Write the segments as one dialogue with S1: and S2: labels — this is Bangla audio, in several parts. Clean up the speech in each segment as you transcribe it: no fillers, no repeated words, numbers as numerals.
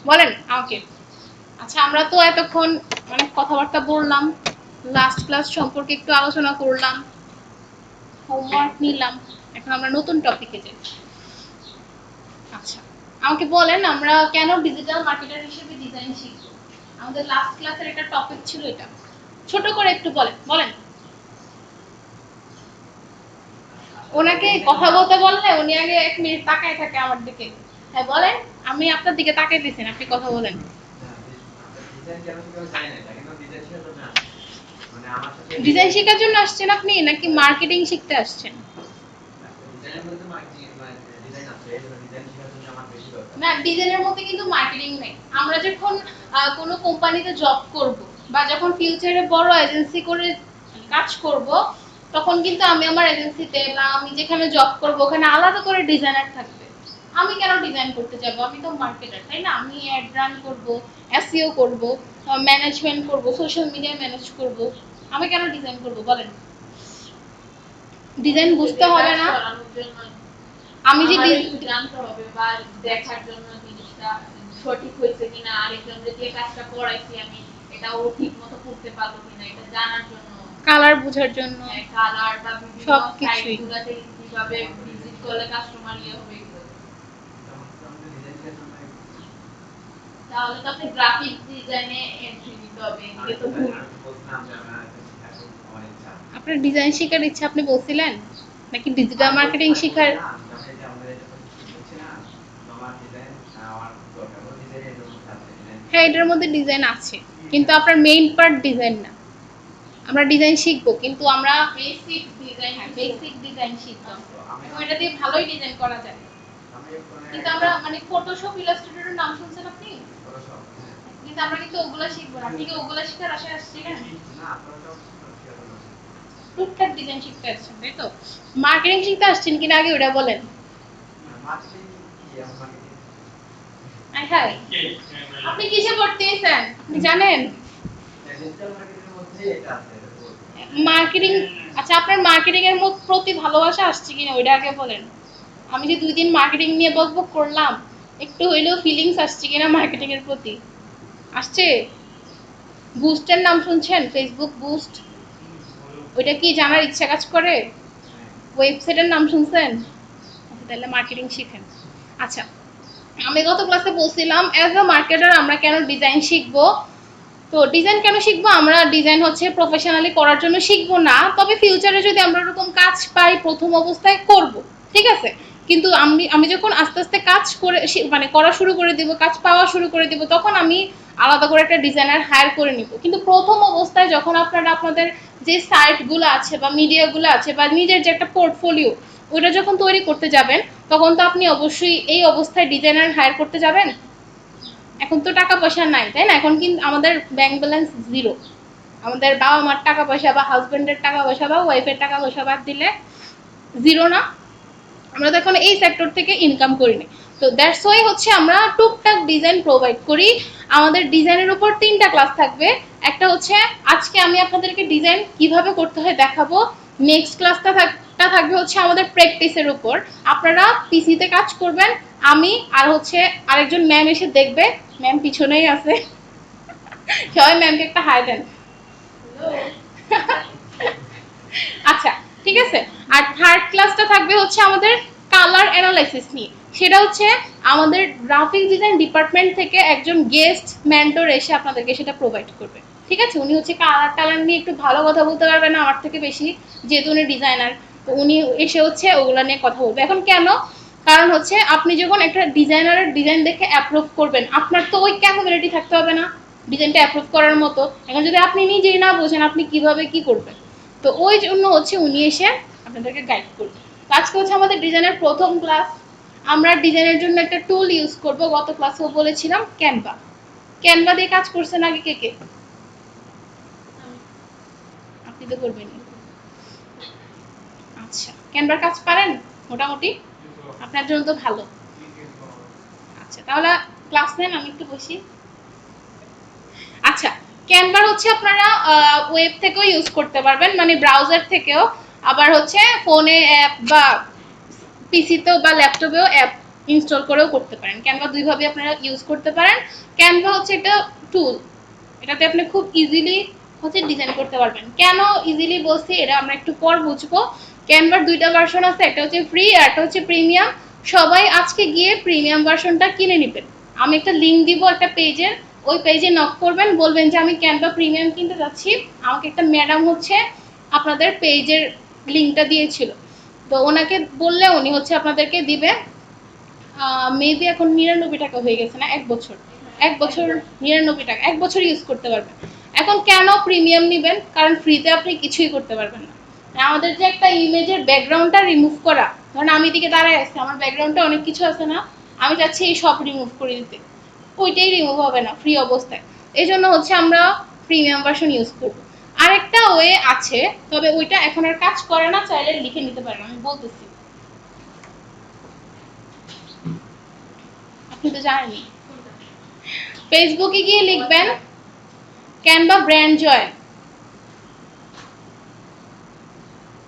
S1: বলেন ওকে। আচ্ছা, আমরা তো এতক্ষণ অনেক কথাবার্তা বললাম, লাস্ট ক্লাস সম্পর্কে একটু আলোচনা করলাম, হোমওয়ার্ক নিলাম। এখন আমরা নতুন টপিকে যাই। আচ্ছা, আমাকে বলেন আমরা কেন ডিজিটাল মার্কেটার হিসেবে ডিজাইন শিখবো? আমাদের লাস্ট ক্লাসের একটা টপিক ছিল এটা। ছোট করে একটু বলেন বলেন। ওনাকে কথা বলতে বললে উনি আগে 1 মিনিট তাকায় থাকে আমার দিকে। হ্যাঁ বলেন। আমি আপনার দিকে তাকাইতেছেন, আপনি কথা বলেন। ডিজাইন শেখার জন্য আসছেন আপনি নাকি মার্কেটিং শিখতে আসছেন? না, ডিজাইনের মধ্যে কিন্তু মার্কেটিং নেই। আমরা যখন কোনো কোম্পানিতে জব করব বা যখন ফিউচারে বড় এজেন্সি করে কাজ করব, তখন কিন্তু আমি আমার এজেন্সিতে বা আমি যেখানে জব করব ওখানে আলাদা করে ডিজাইনার থাকবে। আমি কেন ডিজাইন করতে যাব? আমি তো মার্কেটার, তাই না? আমি অ্যাড রান করব, এসইও করব, ম্যানেজমেন্ট করব, সোশ্যাল মিডিয়া ম্যানেজ করব। আমি কেন ডিজাইন করব বলেন? ডিজাইন বুঝতে হবে না? আমি যে জানতে হবে বা দেখার জন্য জিনিসটা সঠিক হয়েছে কিনা, আরেকজনকে যে কাজটা করাইছি আমি এটা ও ঠিক মতো করতে পারলো কিনা এটা জানার জন্য, কালার বোঝার জন্য, কালার বা সবকিছুই কিভাবে ভিজিট করলে কাস্টমার ইয়ে হবে এগুলো। তাহলে তো আপনি গ্রাফিক ডিজাইনে এন্ট্রি দিতে হবে, এদিকে তো ভুল। আপনার ডিজাইন শেখার ইচ্ছা আপনি বলছিলেন নাকি ডিজিটাল মার্কেটিং শেখার? হ্যাঁ, এটার মধ্যে ডিজাইন আছে, কিন্তু আপনার মেইন পার্ট ডিজাইন না। আমরা ডিজাইন শিখবো, কিন্তু আমরা বেসিক ডিজাইন শিখবো এবং এটা দিয়ে ভালোই ডিজাইন করা যায়। কিন্তু আমরা মানে ফটোশপ ইলাস্ট্রেটরের নাম শুনছেন আপনি? কিন্তু আমরা কিন্তু ওগুলা শিখবো না, ঠিক ওগুলা শেখার আশায় আসছি না। টুকটাক ডিজাইন শিখতে আসছেন তাই তো? মার্কেটিং শিখতে আসছেন কিনা আগে ওটা বলেন। হ্যাঁ হ্যাঁ, আপনি কিসে পড়তেছেন আপনি জানেন? মার্কেটিং। আচ্ছা, আপনার মার্কেটিং এর প্রতি ভালোবাসা আসছে কিনা ওইটা আগে বলেন। আমি যে 2 দিন মার্কেটিং নিয়ে বকবক করলাম, একটু হইলেও ফিলিংস আসছে কিনা মার্কেটিং এর প্রতি? আসছে? বুস্টের নাম শুনছেন? ফেসবুক বুস্ট, ওইটা কি জানার ইচ্ছা কাজ করে? ওয়েবসাইটের নাম শুনছেন? আচ্ছা, তাহলে মার্কেটিং শিখেন। আচ্ছা, আমি গত ক্লাসে বলছিলাম অ্যাজ আ মার্কেটার আমরা কেন ডিজাইন শিখবো। তো ডিজাইন কেন শিখবো? আমরা ডিজাইন হচ্ছে প্রফেশনালি করার জন্য শিখবো না, তবে ফিউচারে যদি আমরা এরকম কাজ পাই প্রথম অবস্থায় করব, ঠিক আছে? কিন্তু আমি আমি যখন আস্তে আস্তে কাজ করে মানে করা শুরু করে দিব, কাজ পাওয়া শুরু করে দিব, তখন আমি আলাদা করে একটা ডিজাইনার হায়ার করে নিব। কিন্তু প্রথম অবস্থায় যখন আপনারা আপনাদের যে সাইটগুলো আছে বা মিডিয়াগুলো আছে বা নিজের যে একটা পোর্টফোলিও ওইটা যখন তৈরি করতে যাবেন, তখন তো আপনি অবশ্যই এই অবস্থায় ডিজাইনার হায়ার করতে যাবেন। এখন তো টাকা পয়সা নাই, তাই না? এখন কিন্তু আমাদের ব্যাংক ব্যালেন্স জিরো। আমাদের বাবা মার টাকা পয়সা বা হাজবেন্ডের টাকা পয়সা বা ওয়াইফের টাকা পয়সা বাদ দিলে জিরো না? আমরা তো এখন এই সেক্টর থেকে ইনকাম করি না। তো দ্যাটস ওয়াই হচ্ছে আমরা টুকটাক ডিজাইন প্রোভাইড করি। আমাদের ডিজাইনের উপর 3টা ক্লাস থাকবে। একটা হচ্ছে আজকে আমি আপনাদেরকে ডিজাইন কিভাবে করতে হয় দেখাবো। নেক্সট ক্লাসটা থাকবে হচ্ছে আমাদের প্র্যাকটিসের উপর। আপনারা পিসিতে কাজ করবেন, আমি আর হচ্ছে আরেকজন ম্যাম এসে দেখবে। ম্যাম পিছনেই আছে, সবাই ম্যামকে একটা হাই দেন। আচ্ছা, ঠিক আছে। আর থার্ড ক্লাসটা থাকবে হচ্ছে আমাদের কালার অ্যানালাইসিস নিয়ে। সেটা হচ্ছে আমাদের গ্রাফিক ডিজাইন ডিপার্টমেন্ট থেকে একজন গেস্ট মেন্টর এসে আপনাদেরকে সেটা প্রোভাইড করবে। ঠিক আছে? উনি হচ্ছে কালার টালার নিয়ে একটু ভালো কথা বলতে পারবেন আমার থেকে বেশি, যেহেতু উনি ডিজাইনার। তো উনি এসে হচ্ছে ওগুলো নিয়ে কথা বলবে। এখন কেন? কারণ হচ্ছে আপনি যখন একটা ডিজাইনারের ডিজাইন দেখে অ্যাপ্রুভ করবেন, আপনার তো ওই ক্যাপাবিলিটি থাকতে হবে না ডিজাইনটা অ্যাপ্রুভ করার মতো। এখন যদি আপনি নিজেই না বোঝেন আপনি কিভাবে কি করবেন? তো ওই জন্য হচ্ছে উনি এসে আপনাদেরকে গাইড করবে। আজকে হচ্ছে আমাদের ডিজাইনের প্রথম ক্লাস। আমরা ডিজাইনের জন্য একটা টুল ইউজ করব, গত ক্লাসেও বলেছিলাম, ক্যানভা। ক্যানভা দিয়ে কাজ করছেন আগে কে কে? আপনি তো করবেন। আচ্ছা, ক্যানভার কাজ পারেন মোটামুটি? আপনার জন্য তো ভালো। আচ্ছা, তাহলে ক্লাস নেন, আমি একটু বসি। আচ্ছা, ক্যানভা হচ্ছে আপনারা ওয়েব থেকেও ইউজ করতে পারবেন, মানে ব্রাউজার থেকেও। আবার হচ্ছে ফোনে অ্যাপ বা পিসিতেও বা ল্যাপটপেও অ্যাপ ইনস্টল করেও করতে পারেন। ক্যানভা দুইভাবে আপনারা ইউজ করতে পারেন। ক্যানভা হচ্ছে একটা টুল, এটাতে আপনি খুব ইজিলি হচ্ছে ডিজাইন করতে পারবেন। কেন ইজিলি বলছি এটা আমরা একটু পর বুঝবো। ক্যানভার দুইটা ভার্সন আছে, একটা হচ্ছে ফ্রি আর একটা হচ্ছে প্রিমিয়াম। সবাই আজকে গিয়ে প্রিমিয়াম ভার্সনটা কিনে নেবেন। আমি একটা লিঙ্ক দিব একটা পেজের, ওই পেজে নক করবেন, বলবেন যে আমি ক্যানভা প্রিমিয়াম কিনতে যাচ্ছি, আমাকে একটা ম্যাডাম হচ্ছে আপনাদের পেজের লিঙ্কটা দিয়েছিল, তো ওনাকে বললে উনি হচ্ছে আপনাদেরকে দিবে। মেবি এখন 99 টাকা হয়ে গেছে না, 1 বছর, 1 বছর 99 টাকা, 1 বছর ইউজ করতে পারবেন। এখন কেন প্রিমিয়াম নেবেন? কারণ ফ্রিতে আপনি কিছুই করতে পারবেন না। আমাদের যে একটা ইমেজের ব্যাকগ্রাউন্ডটা রিমুভ করা, ধরেন আমি দিকে দাঁড়ায় আছি, আমার ব্যাকগ্রাউন্ডে অনেক কিছু আছে না, আমি চাচ্ছি এই সব রিমুভ করে দিতে, ওইটাই রিমুভ হবে না ফ্রি অবস্থায়। এই জন্য হচ্ছে আমরা প্রিমিয়াম ভার্সন ইউজ করব। আরেকটা ওয়ে আছে, তবে ওইটা এখন আর কাজ করে না, চাইলে লিখে নিতে পারেন, আমি বলতেছি, আপনি তো জানেনই। ফেসবুকে গিয়ে লিখবেন ক্যানভা ব্র্যান্ড জয়েন,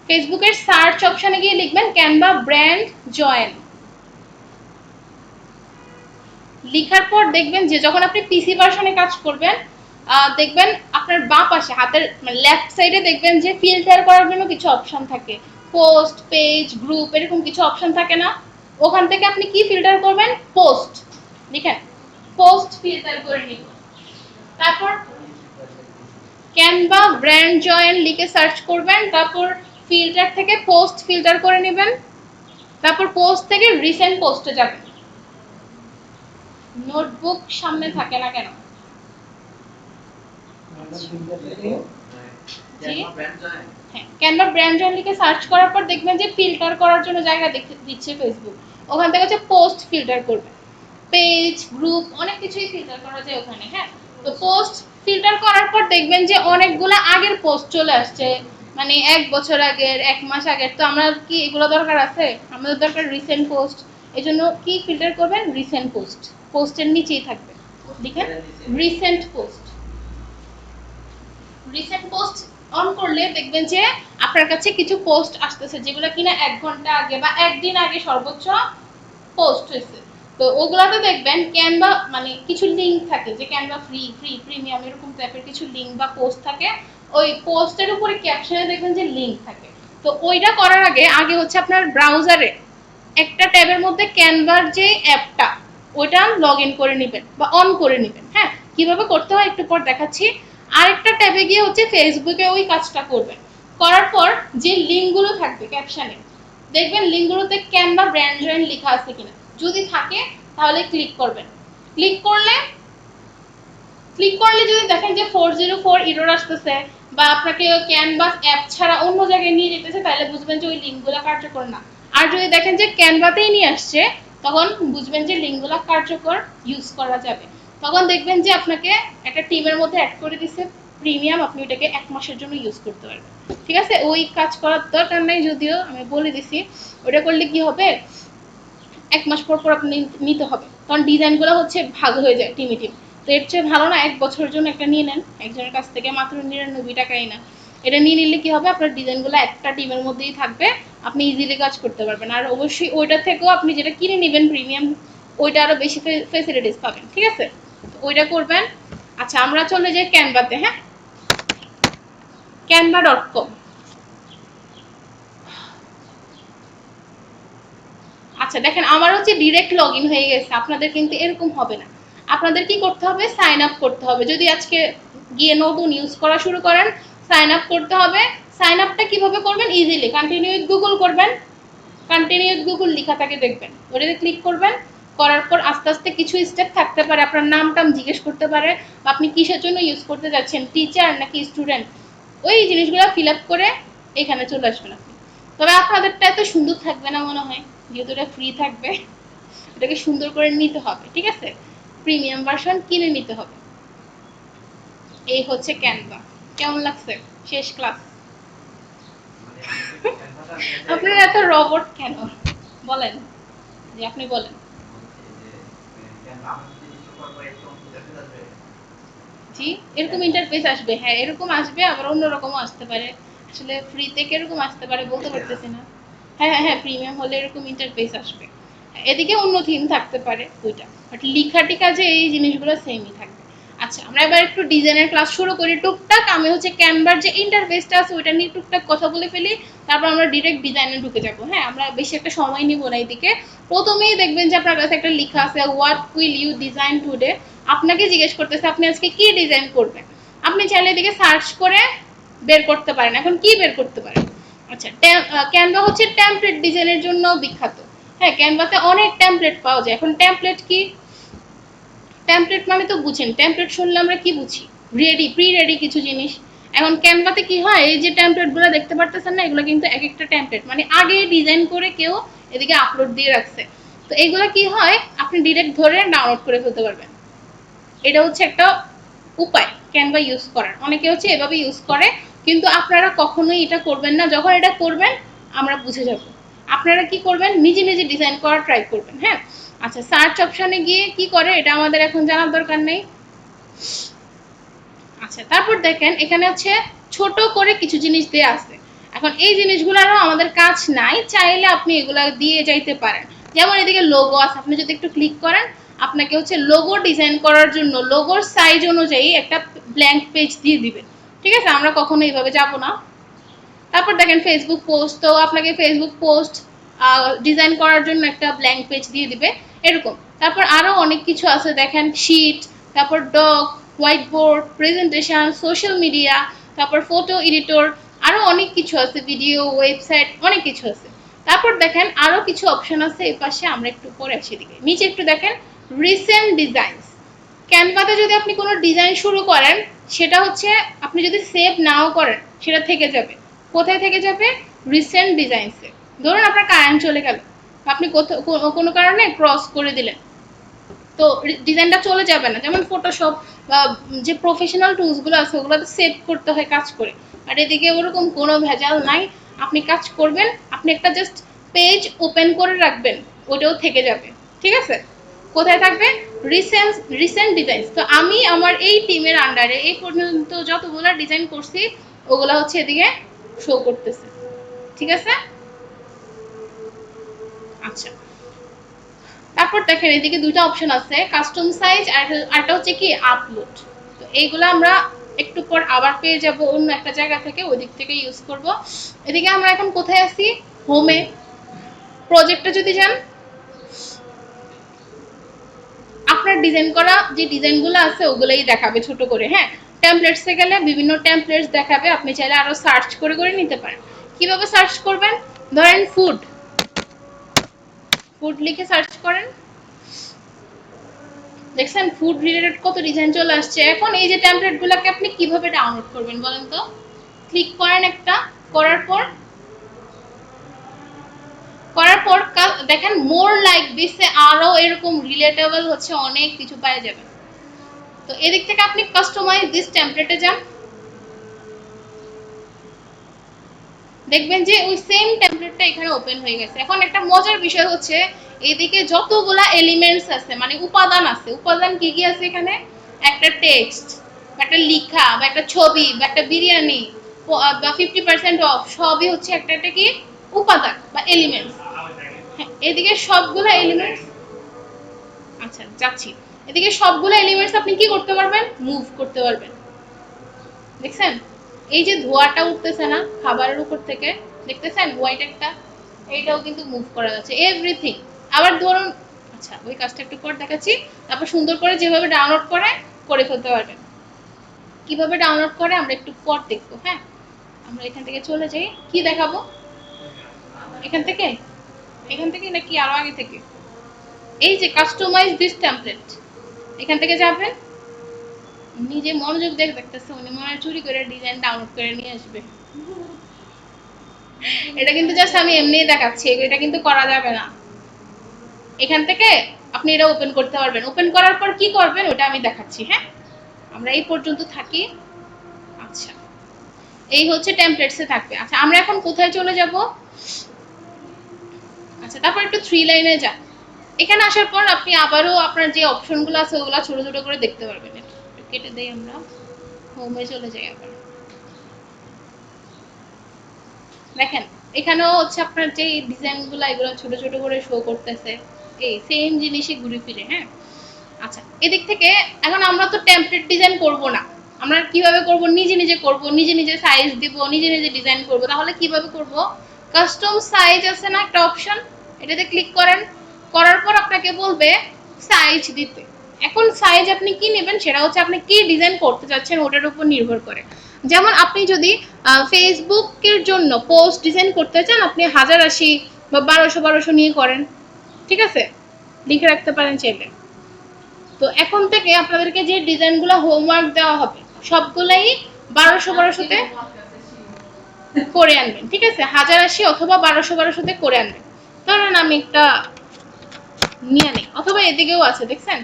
S1: ফেসবুকের সার্চ অপশনে গিয়ে লিখবেন ক্যানভা ব্র্যান্ড জয়েন। লিখার পর দেখবেন যে যখন আপনি পিসি ভার্সনে কাজ করবেন, দেখবেন আপনার বাঁ পাশে হাতের লেফট সাইডে দেখবেন যে ফিল্টার করার জন্য কিছু অপশন থাকে, পোস্ট, পেজ, গ্রুপ, এরকম কিছু অপশন থাকে না, ওখান থেকে আপনি কি ফিল্টার করবেন? পোস্ট লিখেন, পোস্ট ফিল্টার করে নিন। তারপর ক্যানভা ব্র্যান্ড জয়েন লিখে সার্চ করবেন, তারপর ফিল্টার থেকে পোস্ট ফিল্টার করে নেবেন, তারপর পোস্ট থেকে রিসেন্ট পোস্টে যাবেন। নোটবুক সামনে থাকে না কেন? ক্যানভা ব্র্যান্ড জয়েন লিখে সার্চ করার পর দেখবেন যে ফিল্টার করার জন্য জায়গা দিচ্ছে ফেসবুক, ওখান থেকে হচ্ছে পোস্ট ফিল্টার করবেন, পেজ, গ্রুপ, অনেক কিছুই ফিল্টার করা যায় ওখানে। হ্যাঁ, তো পোস্ট ফিল্টার করার পর দেখবেন যে অনেকগুলো আগের পোস্ট চলে আসছে, মানে 1 বছর আগের, 1 মাস আগের। তো আমরা কি এগুলো দরকার আছে? আমাদের দরকার রিসেন্ট পোস্ট। এই জন্য কি ফিল্টার করবেন? রিসেন্ট পোস্ট, পোস্টের নিচেই থাকবে, দেখেন recent post. Recent post on করলে দেখবেন যে আপনার কাছে কিছু পোস্ট আসতেছে যেগুলো কিনা 1 ঘন্টা আগে বা একদিন আগে সর্বোচ্চ পোস্ট হয়েছে। তো ওগুলাতে দেখবেন ক্যানভা মানে কিছু লিঙ্ক থাকে, যে ক্যানভা ফ্রি, ফ্রি, প্রিমিয়াম, এরকম টাইপের কিছু লিঙ্ক বা পোস্ট থাকে। ওই পোস্টের উপরে ক্যাপশনে দেখবেন যে লিঙ্ক থাকে। তো ওইটা করার আগে আগে হচ্ছে আপনার ব্রাউজারে একটা ট্যাবের মধ্যে ক্যানভার যে অ্যাপটা, ওইটা লগ ইন করে নেবেন বা অন করে নেবেন। হ্যাঁ, কিভাবে করতে হয় একটু পর দেখাচ্ছি। আরেকটা ট্যাবে গিয়ে হচ্ছে ফেসবুকে ওই কাজটা করবেন। করার পর যে লিঙ্কগুলো থাকবে ক্যাপশনে, দেখবেন লিঙ্কগুলোতে ক্যানভা ব্র্যান্ড জয়েন লেখা আছে কিনা, যদি থাকে তাহলে ক্লিক করবেন। ক্লিক করলে যদি দেখেন যে 404 এরর আসতেছে বা আপনাকে ক্যানভাস অ্যাপ ছাড়া অন্য জায়গায় নিয়ে যেতেছে, তাহলে বুঝবেন যে ওই লিঙ্কগুলো কার্যকর না। আর যদি দেখেন যে ক্যানভাতেই নিয়ে আসছে, তখন বুঝবেন যে লিঙ্কগুলো কার্যকর, ইউজ করা যাবে। তখন দেখবেন যে আপনাকে একটা টিমের মধ্যে অ্যাড করে দিচ্ছে প্রিমিয়াম, আপনি ওটাকে 1 মাসের জন্য ইউজ করতে পারবেন। ঠিক আছে, ওই কাজ করার দরকার নাই, যদিও আমি বলে দিছি। ওটা করলে কি হবে, 1 মাস পর পর আপনি নিতে হবে, কারণ ডিজাইনগুলো হচ্ছে ভাগ হয়ে যায় টিমে টিম। তো এর চেয়ে ভালো না 1 বছরের জন্য একটা নিয়ে নেন একজনের কাছ থেকে, মাত্র 99 টাকাই না। এটা নিয়ে নিলে কি হবে, আপনার ডিজাইনগুলো একটা টিমের মধ্যেই থাকবে, আপনি ইজিলি কাজ করতে পারবেন। আর অবশ্যই ওইটা থেকেও আপনি যেটা কিনে নেবেন প্রিমিয়াম, ওইটা আরো বেশি ফেসিলিটিস পাবেন। ঠিক আছে, ওইটা করবেন। আচ্ছা, আমরা চলে যাই ক্যানভাতে। হ্যাঁ, canva.com। আচ্ছা দেখেন, আমার হচ্ছে ডিরেক্ট লগ ইন হয়ে গেছে, আপনাদের কিন্তু এরকম হবে না। আপনাদের কি করতে হবে, সাইন আপ করতে হবে। যদি আজকে গিয়ে নতুন ইউজ করা শুরু করেন, সাইন আপ করতে হবে। সাইন আপটা কিভাবে করবেন? ইজিলি কন্টিনিউ উইথ গুগল করবেন, কন্টিনিউ উইথ গুগল লেখা থাকে দেখবেন, ওটাতে ক্লিক করবেন। করার পর আস্তে আস্তে কিছু স্টেপ থাকতে পারে, আপনার নাম টাম জিজ্ঞেস করতে পারে, বা আপনি কিসের জন্য ইউজ করতে যাচ্ছেন, টিচার নাকি স্টুডেন্ট, ওই জিনিসগুলো ফিল আপ করে এখানে চলে আসবেন আপনি। তবে আপনাদেরটা এত সুন্দর থাকবে না মনে হয়, যেহেতু এটা ফ্রি থাকবে, এটাকে সুন্দর করে নিতে হবে। ঠিক আছে, প্রিমিয়াম ভার্সন কিনে নিতে হবে। এই হচ্ছে ক্যানভা। কেমন লাগছে? শেষ ক্লাস। আপনার এত রবট কেন বলেন, যে আপনি বলেন। জি, এরকম ইন্টারফেস আসবে, হ্যাঁ এরকম আসবে, আবার অন্যরকমও আসতে পারে। আসলে ফ্রিতে কিরকম আসতে পারে বলতে পারতেছি না। হ্যাঁ হ্যাঁ হ্যাঁ, প্রিমিয়াম হলে এরকম ইন্টারফেস আসবে। এদিকে অন্য থিম থাকতে পারে দুইটা, বাট লিখাটি কাজে এই জিনিসগুলো সেমই থাকবে। আচ্ছা, আমরা এবার একটু ডিজাইনের ক্লাস শুরু করি। টুকটাক আমি হচ্ছে ক্যানভার যে ইন্টারফেসটা আছে ওইটা নিয়ে টুকটাক কথা বলে ফেলি, তারপর আমরা ডিরেক্ট ডিজাইনে ঢুকে যাব। হ্যাঁ, আমরা বেশি একটা সময় নিব না এইদিকে। প্রথমেই দেখবেন যে আপনার কাছে একটা লেখা আছে what will you design today. আপনাকে জিজ্ঞেস করতেছে আপনি আজকে কি ডিজাইন করবেন। আপনি চাইলে এদিকে সার্চ করে বের করতে পারেন। এখন কি বের করতে পারেন? আচ্ছা, ক্যানভা হচ্ছে টেমপ্লেট ডিজাইনের জন্য বিখ্যাত। হ্যাঁ, ক্যানভাতে অনেক টেমপ্লেট পাওয়া যায়। এখন টেমপ্লেট কি? টেমপ্লেট মানে তো বুঝেন, টেমপ্লেট শুনলে আমরা কি বুঝি? রেডি, প্রি রেডি কিছু জিনিস। এখন ক্যানভাতে কি হয়, এই যে টেমপ্লেটগুলো দেখতে পারতেছেন না, এগুলো কিন্তু এক একটা টেমপ্লেট মানে আগে ডিজাইন করে কেউ এদিকে আপলোড দিয়ে রাখছে। তো এইগুলো কি হয়, আপনি ডিরেক্ট ধরে ডাউনলোড করে ফেলতে পারবেন। এটা হচ্ছে একটা উপায় ক্যানভা ইউজ করার। অনেকে হচ্ছে এভাবে ইউজ করে, কিন্তু আপনারা কখনোই এটা করবেন না। যখন এটা করবেন আমরা বুঝে যাব। আপনারা কি করবেন, নিজে নিজে ডিজাইন করার ট্রাই করবেন। হ্যাঁ, আচ্ছা, সার্চ অপশনে গিয়ে কি করে এটা আমাদের এখন জানার দরকার নেই। আচ্ছা, তারপর দেখেন এখানে হচ্ছে ছোট করে কিছু জিনিস দেয়া আছে। এখন এই জিনিসগুলোরও আমাদের কাজ নাই, চাইলে আপনি এগুলা দিয়ে যাইতে পারেন। যেমন এদিকে লোগো আছে, আপনি যদি একটু ক্লিক করেন আপনাকে হচ্ছে লোগো ডিজাইন করার জন্য লোগোর সাইজ অনুযায়ী একটা ব্ল্যাঙ্ক পেজ দিয়ে দিবে। ঠিক আছে, আমরা কখনো এইভাবে যাব না। তারপর দেখেন ফেসবুক পোস্ট, তো আপনাকে ফেসবুক পোস্ট ডিজাইন করার জন্য একটা ব্ল্যাঙ্ক পেজ দিয়ে দিবে এরকম। তারপর আরও অনেক কিছু আছে দেখেন, শিট, তারপর doc, whiteboard, presentation, social media, তারপর ফটো এডিটর, আরও অনেক কিছু আছে, ভিডিও, ওয়েবসাইট, অনেক কিছু আছে। তারপর দেখেন আরও কিছু অপশন আছে এই পাশে, আমরা একটু পরে আসি দিকে নিচে একটু দেখেন রিসেন্ট ডিজাইনস। ক্যানভাতে যদি আপনি কোনো ডিজাইন শুরু করেন, সেটা হচ্ছে আপনি যদি সেভ নাও করেন সেটা থেকে যাবে। কোথায় থেকে যাবে? রিসেন্ট ডিজাইনসে। ধরুন আপনার কারেন্ট চলে গেল, আপনি কোনো কারণে ক্রস করে দিলেন, তো ডিজাইনটা চলে যাবে না। যেমন ফটোশপ বা যে প্রফেশনাল টুলসগুলো আছে ওগুলোতে সেভ করতে হয় কাজ করে, আর এদিকে ওরকম কোনো ভেজাল নাই। আপনি কাজ করবেন, আপনি একটা জাস্ট পেজ ওপেন করে রাখবেন, ওটাও থেকে যাবে। ঠিক আছে, কোথায় থাকবে? Recent recent designs. তো আমি আমার এই টিমের আন্ডারে এই পর্যন্ত যতগুলো ডিজাইন করছি ওগুলো হচ্ছে এদিকে শো করতেছে। ঠিক আছে, আচ্ছা। তারপর দেখেন এদিকে দুইটা অপশন আছে, কাস্টম সাইজ আর একটা হচ্ছে কি আপলোড। তো এইগুলো আমরা একটু পর আবার পেয়ে যাব অন্য একটা জায়গা থেকে, ওই দিক থেকে ইউজ করব। এদিকে আমরা এখন কোথায় আছি? হোমে। প্রজেক্টে যদি যান, আপনার ডিজাইন করা যে ডিজাইনগুলো আছে ওগুলোই দেখাবে ছোট করে। হ্যাঁ, টেমপ্লেটসে গেলে বিভিন্ন টেমপ্লেটস দেখাবে, আপনি চাইলে আরো সার্চ করে করে নিতে পারেন। কিভাবে সার্চ করবেন? ধরেন ফুড, ফুড লিখে সার্চ করেন, দেখছেন ফুড রিলেটেড কত ডিজাইন চলে আসছে। এখন এই যে টেমপ্লেটগুলোকে আপনি কিভাবে ডাউনলোড করবেন বলেন তো? ক্লিক করেন একটা, করার পর দেখেন মোর লাইক দিসে, আরো এরকম রিলেটেবল হচ্ছে অনেক কিছু পাওয়া যাবে। তো এদিক থেকে আপনি কাস্টমাইজ দিস টেমপ্লেটে যান, দেখবেন যে ওই সেম টেমপ্লেটটা এখানে ওপেন হয়ে গেছে। এখন একটা মজার বিষয় হচ্ছে এদিকে যতগুলা এলিমেন্টস আছে মানে উপাদান আছে, উপাদান কি কি আছে এখানে? একটা টেক্সট, একটা লেখা, বা একটা ছবি, বা একটা বিরিয়ানি, বা 50% অফ, সবই হচ্ছে একটা একটা কি উপাদান বা এলিমেন্টস। হ্যাঁ, এদিকে সবগুলো এলিমেন্টস, আচ্ছা যাচ্ছি, এদিকে সবগুলো এলিমেন্টস আপনি কি করতে পারবেন? মুভ করতে পারবেন। দেখছেন এই যে ধোঁয়াটা উঠতেছে না খাবারের উপর থেকে, দেখতেছেন হোয়াইট একটা, এইটাও কিন্তু মুভ করা যাচ্ছে এভরিথিং। আবার ধরুন, আচ্ছা ওই কাজটা একটু পর দেখাচ্ছি। তারপর সুন্দর করে যেভাবে ডাউনলোড করে ফেলতে পারবেন। কিভাবে ডাউনলোড করে আমরা একটু পর দেখবো। হ্যাঁ, আমরা এখান থেকে চলে যাই, কি দেখাবো এখান থেকে? এখান থেকে নাকি আরো আগে থেকে? এই যে কাস্টমাইজ দিস টেমপ্লেট, এখান থেকে যাবেন। নিজে মনোযোগ দেখতেছে, উনি মনে হয় চুরি করে ডিজাইন ডাউনলোড করে নিয়ে আসবে। এটা কিন্তু জাস্ট আমি এমনিই দেখাচ্ছি, এটা কিন্তু করা যাবে না। এখান থেকে আপনি এটা ওপেন করতে পারবেন। ওপেন করার পর কি করবেন ওটা আমি দেখাচ্ছি। হ্যাঁ, আমরা এই পর্যন্ত থাকি। আচ্ছা, এই হচ্ছে টেমপ্লেটসে থাকবে। আচ্ছা, আমরা এখন কোথায় চলে যাব? আচ্ছা, তারপর একটু থ্রি লাইনে যান। এখানে আসার পর আপনি আবারও আপনার যে অপশনগুলো আছে ওগুলো ছোট ছোট করে দেখতে পারবেন। কেটে দেই, আমরা হোমে চলে যাই আবার। দেখেন এখানেও হচ্ছে আপনার যে ডিজাইনগুলো এগুলো ছোট ছোট করে শো করতেছে। এই সেম জিনিসই ঘুরে ফিরে। হ্যাঁ, আচ্ছা এদিক থেকে এখন আমরা তো টেমপ্লেট ডিজাইন করব না, আমরা কিভাবে করব, নিজে নিজে করব, নিজে নিজে সাইজ দিব, নিজে নিজে ডিজাইন করব। তাহলে কিভাবে করব, কাস্টম সাইজ আছে না একটা অপশন, এটাতে ক্লিক করেন, করার পর আপনাকে বলবে সাইজ দিতে। এখন সাইজ আপনি কি নেবেন সেটা হচ্ছে আপনি কি ডিজাইন করতে চাচ্ছেন ওটার উপর নির্ভর করে। যেমন আপনি যদি ফেসবুকের জন্য পোস্ট ডিজাইন করতে চান, আপনি 1080 বা 1200 নিয়ে করেন, ঠিক আছে, লিখে রাখতে পারেন চাইলে। তো এখন থেকে আপনাদেরকে যে ডিজাইনগুলো হোমওয়ার্ক দেওয়া হবে সবগুলাই 1200 করে আনবেন, ঠিক আছে, 1080 অথবা 1200 করে আনবেন। ধরেন আমি একটা নিয়ে নেই, অথবা এদিকেও আছে দেখছেন,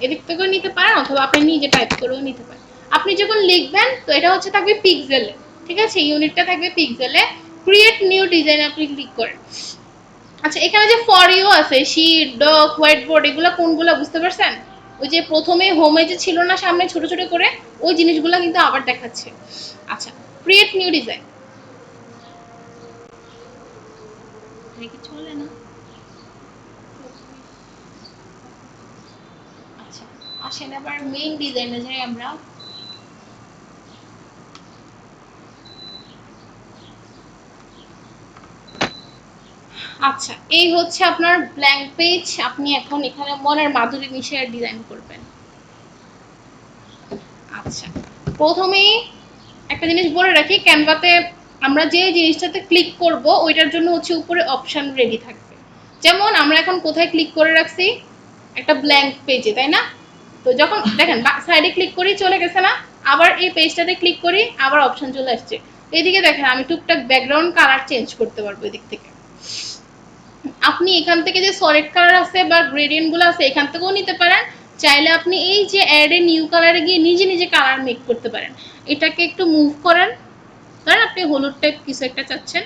S1: এদিক থেকেও নিতে পারেন অথবা আপনি নিজে টাইপ করেও নিতে পারেন। আপনি যখন লিখবেন তো এটা হচ্ছে থাকবে পিক্সেলে, ঠিক আছে, ইউনিটটা থাকবে পিক্সেলে। ক্রিয়েট নিউ ডিজাইন আপনি ক্লিক করেন। আচ্ছা এখানে যে ফর ইউ আছে, শীট, ডক, হোয়াইট বোর্ড, এগুলো কোনগুলো বুঝতে পারছেন? ওই যে প্রথমে হোমে যে ছিল না সামনে ছোট ছোট করে, ওই জিনিসগুলো কিন্তু আবার দেখাচ্ছে। আচ্ছা ক্রিয়েট নিউ ডিজাইন চলে না। আচ্ছা আসেন আবার মেইন ডিজাইনে যাই আমরা। আচ্ছা এই হচ্ছে আপনার ব্ল্যাঙ্ক পেজ, আপনি এখন এখানে মনের মাধুরী মিশিয়ে ডিজাইন করবেন। আচ্ছা প্রথমেই একটা জিনিস বলে রাখি, ক্যানভাতে আমরা যে জিনিসটাতে ক্লিক করব ওইটার জন্য হচ্ছে উপরে অপশন রেডি থাকবে। যেমন আমরা এখন কোথায় ক্লিক করে রাখছি, একটা ব্ল্যাঙ্ক পেজে, তাই না? তো যখন দেখেন সাইডে ক্লিক করি চলে গেছে না, আবার এই পেজটাতে ক্লিক করি আবার অপশন চলে আসছে। এইদিকে দেখেন আমি টুকটাক ব্যাকগ্রাউন্ড কালার চেঞ্জ করতে পারবো এদিক থেকে। আপনি এখান থেকে যে সলিড কালার আছে বা গ্রেডিয়েন্ট গুলো আছে এখান থেকেও নিতে পারেন, চাইলে আপনি এই যে অ্যাড এ নিউ কালারে গিয়ে নিজে নিজে কালার মেক করতে পারেন। এটাকে একটু মুভ করেন, ধরেন আপনি হলুদ টাইপ কিছু একটা চাচ্ছেন,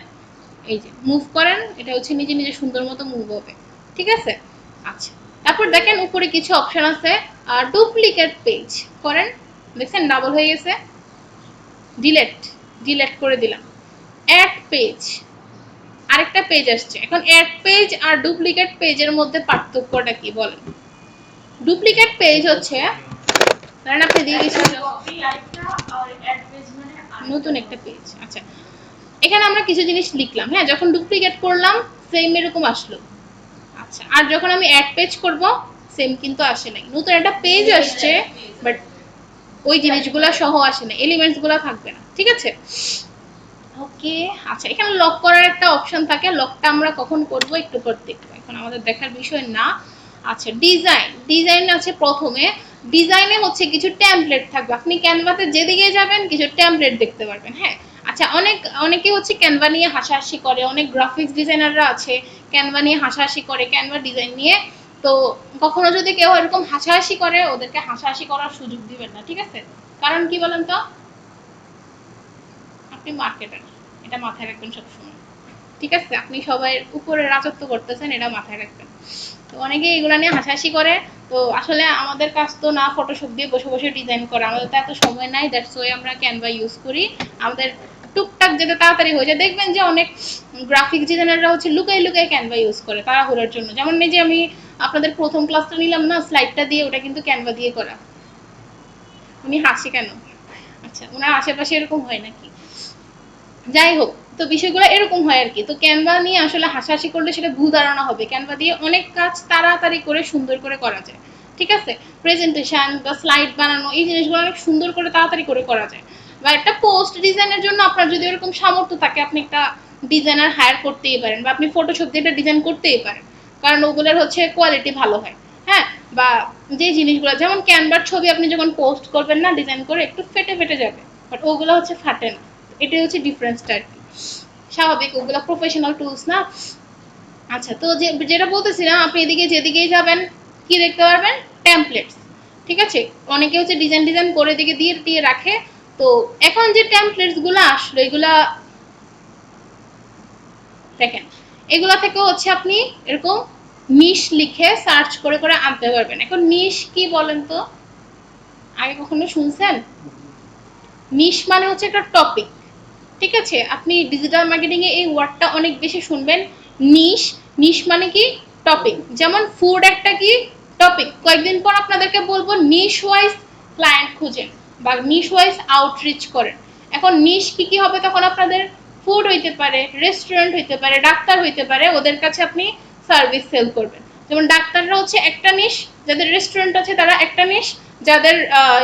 S1: এই যে মুভ করেন, এটা হচ্ছে নিজে নিজে সুন্দর মতো মুভ হবে, ঠিক আছে। আচ্ছা তারপর দেখেন উপরে কিছু অপশন আছে, ডুপ্লিকেট পেজ করেন, দেখছেন ডাবল হয়ে গেছে, ডিলেট, ডিলেট করে দিলাম। অ্যাড পেজ, আরেকটা পেজ আসছে। এখন অ্যাড পেজ আর ডুপ্লিকেট পেজের মধ্যে পার্থক্যটা কি বলেন? ডুপ্লিকেট পেজ হচ্ছে ধরেন আপনি দিয়ে গেছেন নতুন একটা পেজ। আচ্ছা এখানে আমরা কিছু জিনিস লিখলাম, হ্যাঁ, যখন ডুপ্লিকেট করলাম সেম এরকম আসলো। আচ্ছা আর যখন আমি অ্যাড পেজ করব সেম কিন্তু আসে নাই, নতুন একটা পেজ আসছে বাট ওই জিনিসগুলো সহ আসে না, এলিমেন্টসগুলো থাকবে না, ঠিক আছে। ওকে আচ্ছা এখানে লক করার একটা অপশন থাকে, লকটা আমরা কখন করব একটু পর দেখবো, এখন আমাদের দেখার বিষয় না। আচ্ছা ডিজাইন, ডিজাইন আছে প্রথমে, ডিজাইনে হচ্ছে কিছু টেমপ্লেট থাকবে, আপনি ক্যানভাতে যেদিকে যাবেন কিছু টেমপ্লেট দেখতে পারবেন। হ্যাঁ আচ্ছা অনেকে হচ্ছে ক্যানভা নিয়ে হাসাহাসি করে, অনেক গ্রাফিক্স ডিজাইনাররা আছে ক্যানভা নিয়ে হাসাহাসি করে, ক্যানভা ডিজাইন নিয়ে। তো কখনো যদি কেউ এরকম হাসাহাসি করে ওদেরকে হাসাহাসি করার সুযোগ দিবেন না, ঠিক আছে, কারণ কি বলেন তো, আপনি মার্কেটার, এটা মাথায় রাখবেন সবসময়, ঠিক আছে, আপনি সবাই উপরে রাজত্ব করতেছেন এটা মাথায় রাখবেন। তো অনেকে এগুলো নিয়ে হাসাহাসি করে, তো আসলে আমাদের কাজ তো না ফটোশপ দিয়ে বসে বসে ডিজাইন করা, আমাদের তো এত সময় নাই, দ্যাটস ওয়াই আমরা ক্যানভা ইউজ করি, আমাদের টুকটাক যেতে তাড়াতাড়ি হয়ে যায়। দেখবেন যে অনেক গ্রাফিক ডিজাইনাররা হচ্ছে লুকাই লুকাই ক্যানভা ইউজ করে তাড়াহুড়োর জন্য, যেমন এই যে আমি আপনাদের প্রথম ক্লাসটা নিলাম না স্লাইডটা দিয়ে, ওটা কিন্তু ক্যানভা দিয়ে করা। উনি হাসি কেন? আচ্ছা ওনার আশেপাশে এরকম হয় নাকি? যাই হোক, তো বিষয়গুলো এরকম হয় আর কি। তো ক্যানভা নিয়ে আসলে হাসাহাসি করলে সেটা ভুল ধারণা হবে, ক্যানভা দিয়ে অনেক কাজ তাড়াতাড়ি করে সুন্দর করে করা যায়, ঠিক আছে, প্রেজেন্টেশন বা স্লাইড বানানো এই জিনিসগুলো অনেক সুন্দর করে তাড়াতাড়ি করে করা যায়। বা একটা পোস্ট ডিজাইনের জন্য আপনার যদি এরকম সামর্থ্য থাকে আপনি একটা ডিজাইনার হায়ার করতেই পারেন, বা আপনি ফটোশপ দিয়ে একটা ডিজাইন করতেই পারেন, কারণ ওগুলোর হচ্ছে কোয়ালিটি ভালো হয়। হ্যাঁ বা যে জিনিসগুলো যেমন ক্যানভার ছবি আপনি যখন পোস্ট করবেন না ডিজাইন করে একটু ফেটে ফেটে যাবে, বাট ওগুলো হচ্ছে ফাটে না, এটাই হচ্ছে ডিফারেন্সটা আর কি, স্বাভাবিক, ওগুলো প্রফেশনাল টুলস না। আচ্ছা তো যেটা বলতেছিলাম, আপনি এদিকে যেদিকেই যাবেন কি দেখতে পারবেন, টেমপ্লেটস, ঠিক আছে, অনেকে হচ্ছে ডিজাইন ডিজাইন করে দিকে দিয়ে দিয়ে রাখে। তো এখন যে টেমপ্লেটস গুলো আসলো এগুলা দেখেন, এগুলা থেকে হচ্ছে আপনি এরকম নিশ লিখে সার্চ করে করে আনতে পারবেন। এখন নিশ কি বলেন তো, আগে কখনো শুনছেন? নিশ মানে হচ্ছে একটা টপিক, ঠিক আছে, আপনি ডিজিটাল মার্কেটিং এ এই ওয়ার্ডটা অনেক বেশি শুনবেন, নিশ, নিশ মানে কি টপিক, যেমন ফুড একটা কি টপিক, কয়েকদিন পর আপনাদেরকে বলবো নিশ ওয়াইজ ক্লায়েন্ট খুঁজেন বা নিশ ওয়াইজ আউটরিচ করেন। এখন নিশ কি কি হবে তখন আপনাদের? ফুড হইতে পারে, রেস্টুরেন্ট হইতে পারে, ডাক্তার হইতে পারে, ওদের কাছে আপনি সার্ভিস সেল করবেন। যেমন ডাক্তাররা হচ্ছে একটা নিশ, যাদের রেস্টুরেন্ট আছে তারা একটা নিশ, যাদের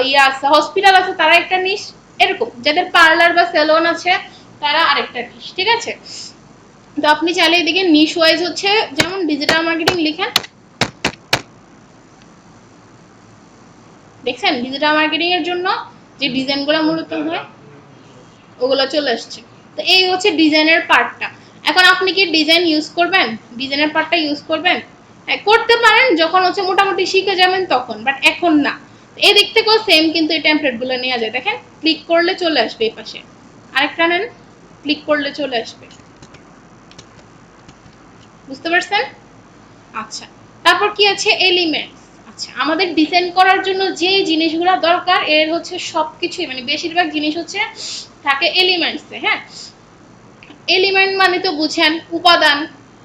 S1: ইয়া আছে হসপিটাল আছে তারা একটা নিশ, এরকম যাদের পার্লার বা সেলুন আছে তারা আরেকটা নিশ, ঠিক আছে? তো আপনি চাইলে এদিকে নিশ ওয়াইজ হচ্ছে যেমন ডিজিটাল মার্কেটিং লিখেন, দেখছেন ডিজিটাল মার্কেটিং এর জন্য যে ডিজাইনগুলো মূলত হয় ওগুলো চলে আসছে। তো এই হচ্ছে ডিজাইনের পার্টটা। এখন আপনি কি ডিজাইন ইউজ করবেন? ডিজাইনের পার্টটা ইউজ করবেন? হ্যাঁ করতে পারেন, যখন হচ্ছে মোটামুটি শিখে যাবেন তখন, বাট এখন না। এই দিক থেকেও সেম কিন্তু এই টেমপ্লেটগুলো নেওয়া যায়। দেখেন ক্লিক করলে চলে আসবে এই পাশে, আরেকটা নেন, ক্লিক করলে চলে আসবে, বুঝতে পারছেন? আচ্ছা, তারপর কি আছে? এলিমেন্টস। আচ্ছা, আমাদের ডিজাইন করার জন্য যে জিনিসগুলো দরকার এর হচ্ছে সবকিছুই, মানে বেশিরভাগ জিনিস হচ্ছে থাকে এলিমেন্টসে। হ্যাঁ, এলিমেন্ট মানে তো বুঝেন উপাদান।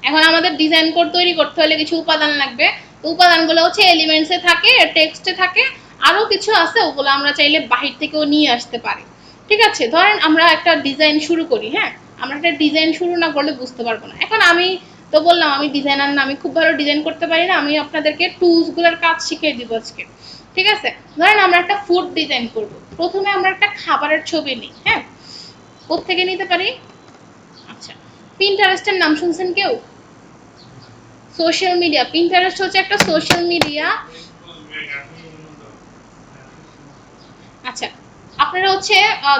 S1: এখন আমাদের ডিজাইন তৈরি করতে হলে কিছু উপাদান লাগবে, তো উপাদানগুলো হচ্ছে এলিমেন্টসে থাকে, টেক্সটে থাকে, আরো কিছু আছে ওগুলো আমরা চাইলে বাহির থেকেও নিয়ে আসতে পারি। ঠিক আছে, ধরেন আমরা একটা ডিজাইন শুরু করি। হ্যাঁ, আমরা একটা ডিজাইন শুরু না করলে বুঝতে পারবো না। এখন আমি তো বললাম আমি ডিজাইনার না, আমি খুব ভালো ডিজাইন করতে পারি না, আমি আপনাদেরকে টুলসগুলোর কাজ শিখিয়ে দিব আজকে। ঠিক আছে, ধরেন আমরা একটা ফুড ডিজাইন করব, প্রথমে আমরা একটা খাবারের ছবি নিই। হ্যাঁ, কোত্থেকে নিতে পারি? আচ্ছা, পিন্টারেস্টের নাম শুনছেন কেউ? সোশ্যাল মিডিয়া, পিন্টারেস্ট হচ্ছে একটা সোশ্যাল মিডিয়া। আচ্ছা, আপনারা হচ্ছে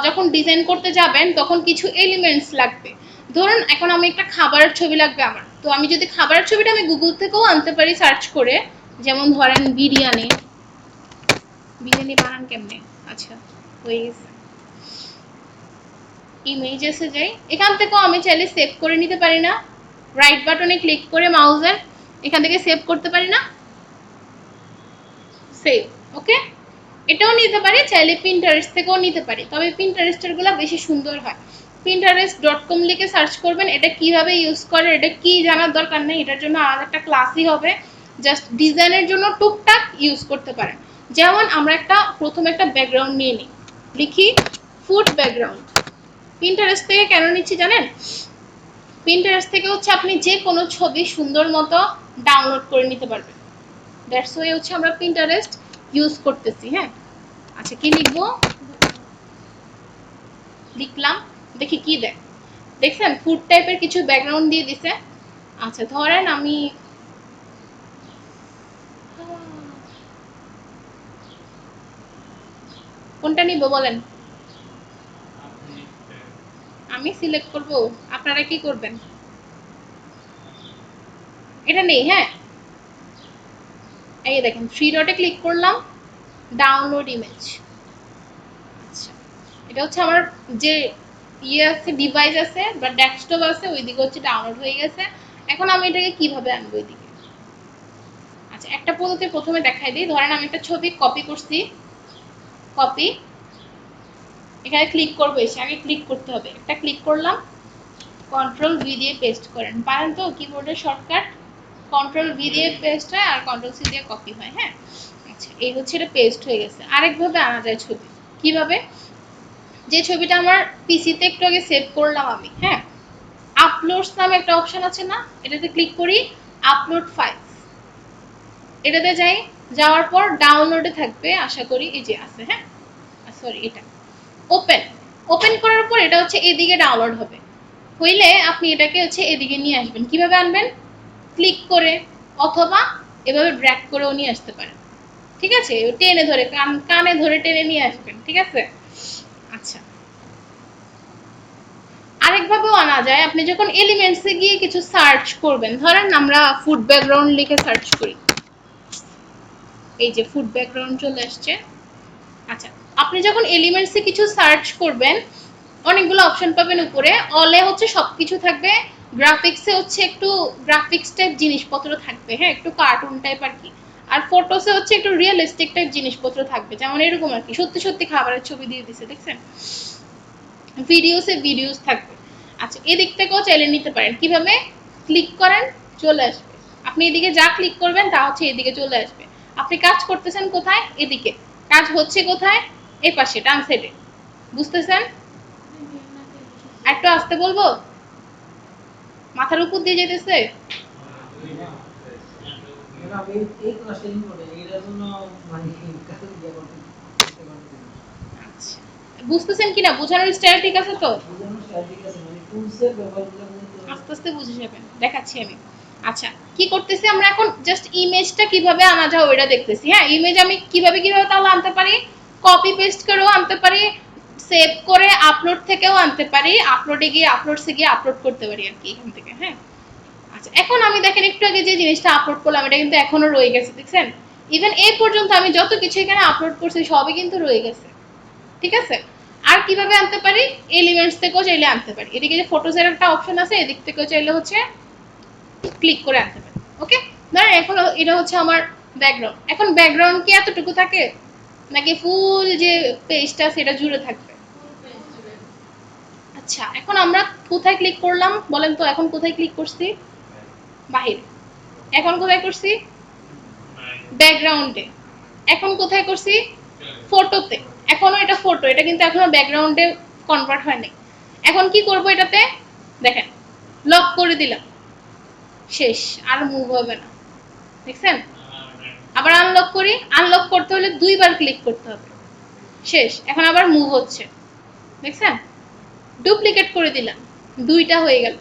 S1: যখন ডিজাইন করতে যাবেন তখন কিছু এলিমেন্টস লাগবে। ধরুন এখন আমি একটা খাবারের ছবি লাগবে আমার, তো আমি যদি খাবারের ছবিটা আমি গুগল থেকেও আনতে পারি সার্চ করে, যেমন ধরেন বিরিয়ানি। বিরিয়ানি বানান কেমনে? আচ্ছা, হয়ে গেছে, ইমেজেসে যাই, এখান থেকেও আমি চাইলে সেভ করে নিতে পারি না? রাইট বাটনে ক্লিক করে মাউসের এখান থেকে সেভ করতে পারি না? সেভ, ওকে, এটাও নিতে পারি, চাইলে পিন্টারেস্ট থেকেও নিতে পারি, তবে পিন্টারেস্টের গুলো বেশি সুন্দর হয়। pinterest.com লিখে সার্চ করবেন। এটা কিভাবে ইউজ করে এটা কি জানার দরকার নেই, এটার জন্য আলাদা একটা ক্লাসই হবে। জাস্ট ডিজাইনের জন্য টুকটাক ইউজ করতে পারেন। যেমন আমরা প্রথমে একটা ব্যাকগ্রাউন্ড নিয়ে নিই, লিখি ফুড ব্যাকগ্রাউন্ড। পিন্টারেস্ট থেকে কেন নিচ্ছি জানেন? পিন্টারেস্ট থেকে হচ্ছে আপনি যে কোনো ছবি সুন্দর মতো ডাউনলোড করে নিতে পারবেন। দ্যাটস ওয়াই হচ্ছে আমরা পিন্টারেস্ট ইউজ করতেছি। হ্যাঁ, আচ্ছা কি লিখবো? লিখলাম, দেখি কি দেখ, দেখছেন ফুড টাইপের কিছু ব্যাকগ্রাউন্ড দিয়ে দিছে। আচ্ছা ধরেন আমি কোনটা নিব বলেন? আমি সিলেক্ট করব, আপনারা কি করবেন? এটা নেই। হ্যাঁ, এই দেখেন থ্রি ডটে ক্লিক করলাম, ডাউনলোড ইমেজ। আচ্ছা, এটা হচ্ছে আমার যে ইয়ে আছে, ডিভাইস আছে বা ডেস্কটপ আছে, ওইদিকে হচ্ছে ডাউনলোড হয়ে গেছে। এখন আমি এটাকে কিভাবে আনবো ওইদিকে? আচ্ছা, একটা পদ্ধতি প্রথমে দেখাই দিই। ধরেন আমি একটা ছবি কপি করছি, কপি, এখানে ক্লিক করবো, এসে আগে ক্লিক করতে হবে, একটা ক্লিক করলাম, কন্ট্রোল ভি দিয়ে পেস্ট করেন, পারেন তো কিবোর্ডের শর্টকাট? কন্ট্রোল ভি দিয়ে পেস্ট হয় আর কন্ট্রোল সি দিয়ে কপি হয়। হ্যাঁ, আচ্ছা এই হচ্ছে এটা পেস্ট হয়ে গেছে। আরেকভাবে আনা যায় ছবি, কিভাবে? যে ছবিটা আমার পিসিতে একটু আগে সেভ করলাম আমি, হ্যাঁ, আপলোডস নামে একটা অপশন আছে না, এটাতে ক্লিক করি, আপলোড ফাইলস, এটাতে যাই, যাওয়ার পর ডাউনলোডে থাকবে আশা করি, এই যে আছে। হ্যাঁ, সরি, এটা ওপেন, ওপেন করার পর এটা হচ্ছে এদিকে ডাউনলোড হবে, হইলে আপনি এটাকে হচ্ছে এদিকে নিয়ে আসবেন। কিভাবে আনবেন? ক্লিক করে অথবা এভাবে ড্র্যাগ করেও নিয়ে আসতে পারেন। ঠিক আছে, টেনে ধরে কানে ধরে টেনে নিয়ে আসবেন। ঠিক আছে, আচ্ছা আরেকভাবেও আনা যায়, আপনি যখন এলিমেন্টসে গিয়ে কিছু সার্চ করবেন, ধরেন আমরা ফুড ব্যাকগ্রাউন্ড লিখে সার্চ করি, এই যে ফুড ব্যাকগ্রাউন্ড চলে আসছে। আচ্ছা, আপনি যখন এলিমেন্টসে কিছু সার্চ করবেন অনেকগুলো অপশন পাবেন উপরে, অলে হচ্ছে সবকিছু থাকবে, গ্রাফিক্সে হচ্ছে একটু গ্রাফিক্স টাইপ জিনিসপত্র থাকবে, হ্যাঁ একটু কার্টুন টাইপ আর কি, আর ফটোসে হচ্ছে একটু রিয়েলিস্টিক টাইপ জিনিসপত্র থাকবে, যেমন এরকম আর কি, সত্যি সত্যি খাবারের ছবি দিয়ে দিছে, দেখছেন? ভিডিওসে ভিডিওস থাকবে। আচ্ছা, এদিক থেকেও চাইলে নিতে পারেন, কিভাবে? ক্লিক করেন, চলে আসবে, আপনি এদিকে যা ক্লিক করবেন তা হচ্ছে এদিকে চলে আসবে। আপনি কাজ করতেছেন কোথায়? এদিকে। কাজ হচ্ছে কোথায়? এই পাশে ডান সাইডে। বুঝতেছেন? একটু আসতে বলবো? মাথার উপর দিয়ে যেতেছে? আচ্ছা, বুঝতেছেন কিনা? বোঝানোর স্টাইল ঠিক আছে তো? আস্তে আস্তে বুঝে যাবেন, দেখাচ্ছি আমি। আচ্ছা, কি করতেছি আমরা এখন? জাস্ট ইমেজটা কিভাবে আনা যায় ওইটা দেখতেছি। হ্যাঁ, ইমেজ আমি কিভাবে কিভাবে তাহলে আনতে পারি? কপি পেস্ট করেও আনতে পারি, সেভ করে আপলোড থেকেও আনতে পারি, আপলোডে গিয়ে আপলোডসে গিয়ে আপলোড করতে পারি আর কি এখান থেকে। হ্যাঁ, আচ্ছা, এখন আমি দেখেন একটু আগে যে জিনিসটা আপলোড করলাম এটা কিন্তু এখনো রয়ে গেছে, দেখছেন? ইভেন এই পর্যন্ত আমি যত কিছু এখানে আপলোড করছি সবই কিন্তু রয়ে গেছে। ঠিক আছে? আর কিভাবে আনতে পারি? এলিমেন্টস থেকেও চাইলে আনতে পারি। এদিকে যে ফটোসের একটা অপশন আছে, এদিক থেকেও চাইলে হচ্ছে ক্লিক করে আনতে পারি। ওকে, ধরেন এখন এটা হচ্ছে আমার ব্যাকগ্রাউন্ড। এখন ব্যাকগ্রাউন্ড কি এতটুকু থাকে, নাকি ফুল যে পেজটা সেটা জুড়ে থাকবে? আচ্ছা, এখন আমরা কোথায় ক্লিক করলাম বলেন তো? এখন কোথায় ক্লিক করছি? বাহিরে। এখন কোথায় করছি? ব্যাকগ্রাউন্ডে। এখন কোথায় করছি? ফটোতে। এখনো এটা ফটো, এটা কিন্তু এখনো ব্যাকগ্রাউন্ডে কনভার্ট হয়নি। এখন কি করব এটাতে? দেখেন, লক করে দিলাম, শেষ, আর মুভ হবে না। দেখছেন? আবার আনলক করি, আনলক করতে হলে দুইবার ক্লিক করতে হবে, শেষ, এখন আবার মুভ হচ্ছে। দেখছেন? ডুপ্লিকেট করে দিলাম, দুইটা হয়ে গেল,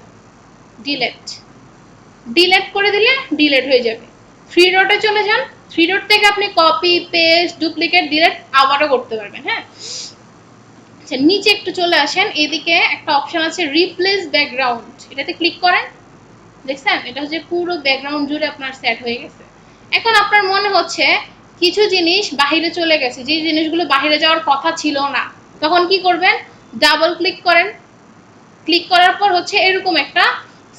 S1: ডিলেট। ডিলেট করে দিলে ডিলেট হয়ে যাবে। থ্রি ডটে চলে যান, থ্রি ডট থেকে আপনি কপি পেস্ট ডুপ্লিকেট ডিলেট আবারও করতে পারবেন। হ্যাঁ, আচ্ছা, নিচে একটু চলে আসেন, এদিকে একটা অপশন আছে রিপ্লেস ব্যাকগ্রাউন্ড, এটাতে ক্লিক করেন। দেখছেন? এটা হচ্ছে পুরো ব্যাকগ্রাউন্ড জুড়ে আপনার সেট হয়ে গেছে। এখন আপনার মনে হচ্ছে কিছু জিনিস বাহিরে চলে গেছে, যে জিনিসগুলো বাহিরে যাওয়ার কথা ছিল না, তখন কি করবেন? ডাবল ক্লিক করেন। ক্লিক করার পর হচ্ছে এরকম একটা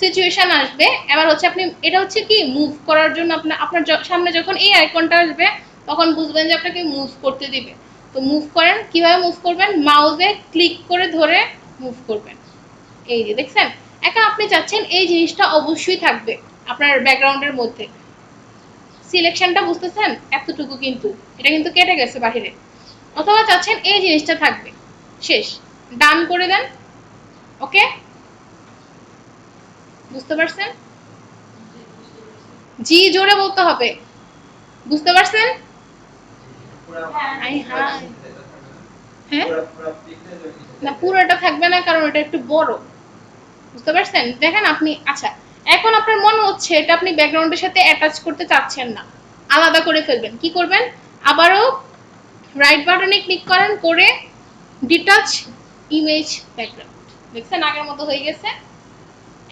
S1: সিচুয়েশন আসবে। এবার হচ্ছে আপনি, এটা হচ্ছে কি মুভ করার জন্য আপনার সামনে যখন এই আইকনটা আসবে তখন বুঝবেন যে আপনাকে মুভ করতে দিবে। তো মুভ করেন, কিভাবে মুভ করবেন? মাউসে ক্লিক করে ধরে মুভ করবেন। এই যে দেখছেন? এখন আপনি চাচ্ছেন এই জিনিসটা অবশ্যই থাকবে আপনার ব্যাকগ্রাউন্ডের মধ্যে। সিলেকশনটা বুঝতেছেন? এতটুকু কিন্তু এটা কিন্তু কেটে গেছে বাহিরে। অথবা চাচ্ছেন এই জিনিসটা থাকবে, শেষ, ডান করে দেন। ওকে, বুঝতে পারছেন? জি জোরে বলতে হবে। বুঝতে পারছেন? আই হাই। হ্যাঁ, না পুরোটা থাকবে না, কারণ এটা একটু বড়। বুঝতে পারছেন? দেখেন আপনি, আচ্ছা, এখন আপনার মনে হচ্ছে এটা আপনি ব্যাকগ্রাউন্ডের সাথে অ্যাটাচ করতে চাচ্ছেন না, আলাদা করে ফেলবেন। কি করবেন? আবারও রাইট বাটনে ক্লিক করেন, করে ডিটাচ ইমেজ ব্যাকগ্রাউন্ড। দেখছেন আগের মতো হয়ে গেছে।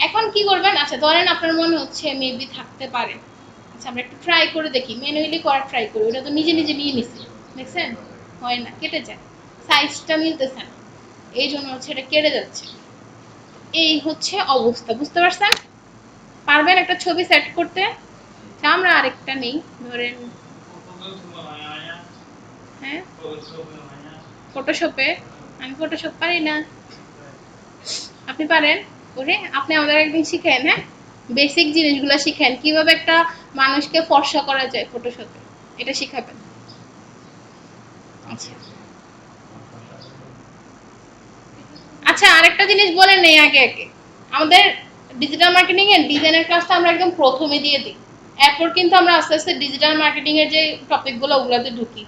S1: এখন কি করবেন? আচ্ছা, ধরেন আপনার মনে হচ্ছে মেবি থাকতে পারে। আচ্ছা, আমরা একটু ট্রাই করে দেখি, ম্যানুয়ালি করার ট্রাই করি। ওটা তো নিজে নিজে নিয়ে নিছি, দেখছেন? হয় না, কেটে যায়, সাইজটা মিলতেছে না, এই জন্য হচ্ছে এটা কেটে যাচ্ছে। এই হচ্ছে অবস্থা, বুঝতে পারছেন? পারবেন একটা ছবি সেট করতে? আমরা আরেকটা নেই, ধরেন, হ্যাঁ, ফটোশপে। আমি ফটোশপ পারি না, আপনি পারেন। ওরে, আপনি আমাদের একদিন শিখেন। হ্যাঁ, বেসিক জিনিসগুলো শিখেন, কিভাবে একটা মানুষকে ফর্সা করা যায় ফটোশপে, এটা শিখাবেন। আচ্ছা, আচ্ছা, আরেকটা জিনিস বলে নেই আগে আগে, আমাদের ডিজিটাল মার্কেটিং এর ডিজাইনের ক্লাসটা আমরা একদম প্রথমে দিয়ে দিই, এরপর কিন্তু আমরা আস্তে আস্তে ডিজিটাল মার্কেটিং এর যে টপিকগুলো ওগুলোতে ঢুকি।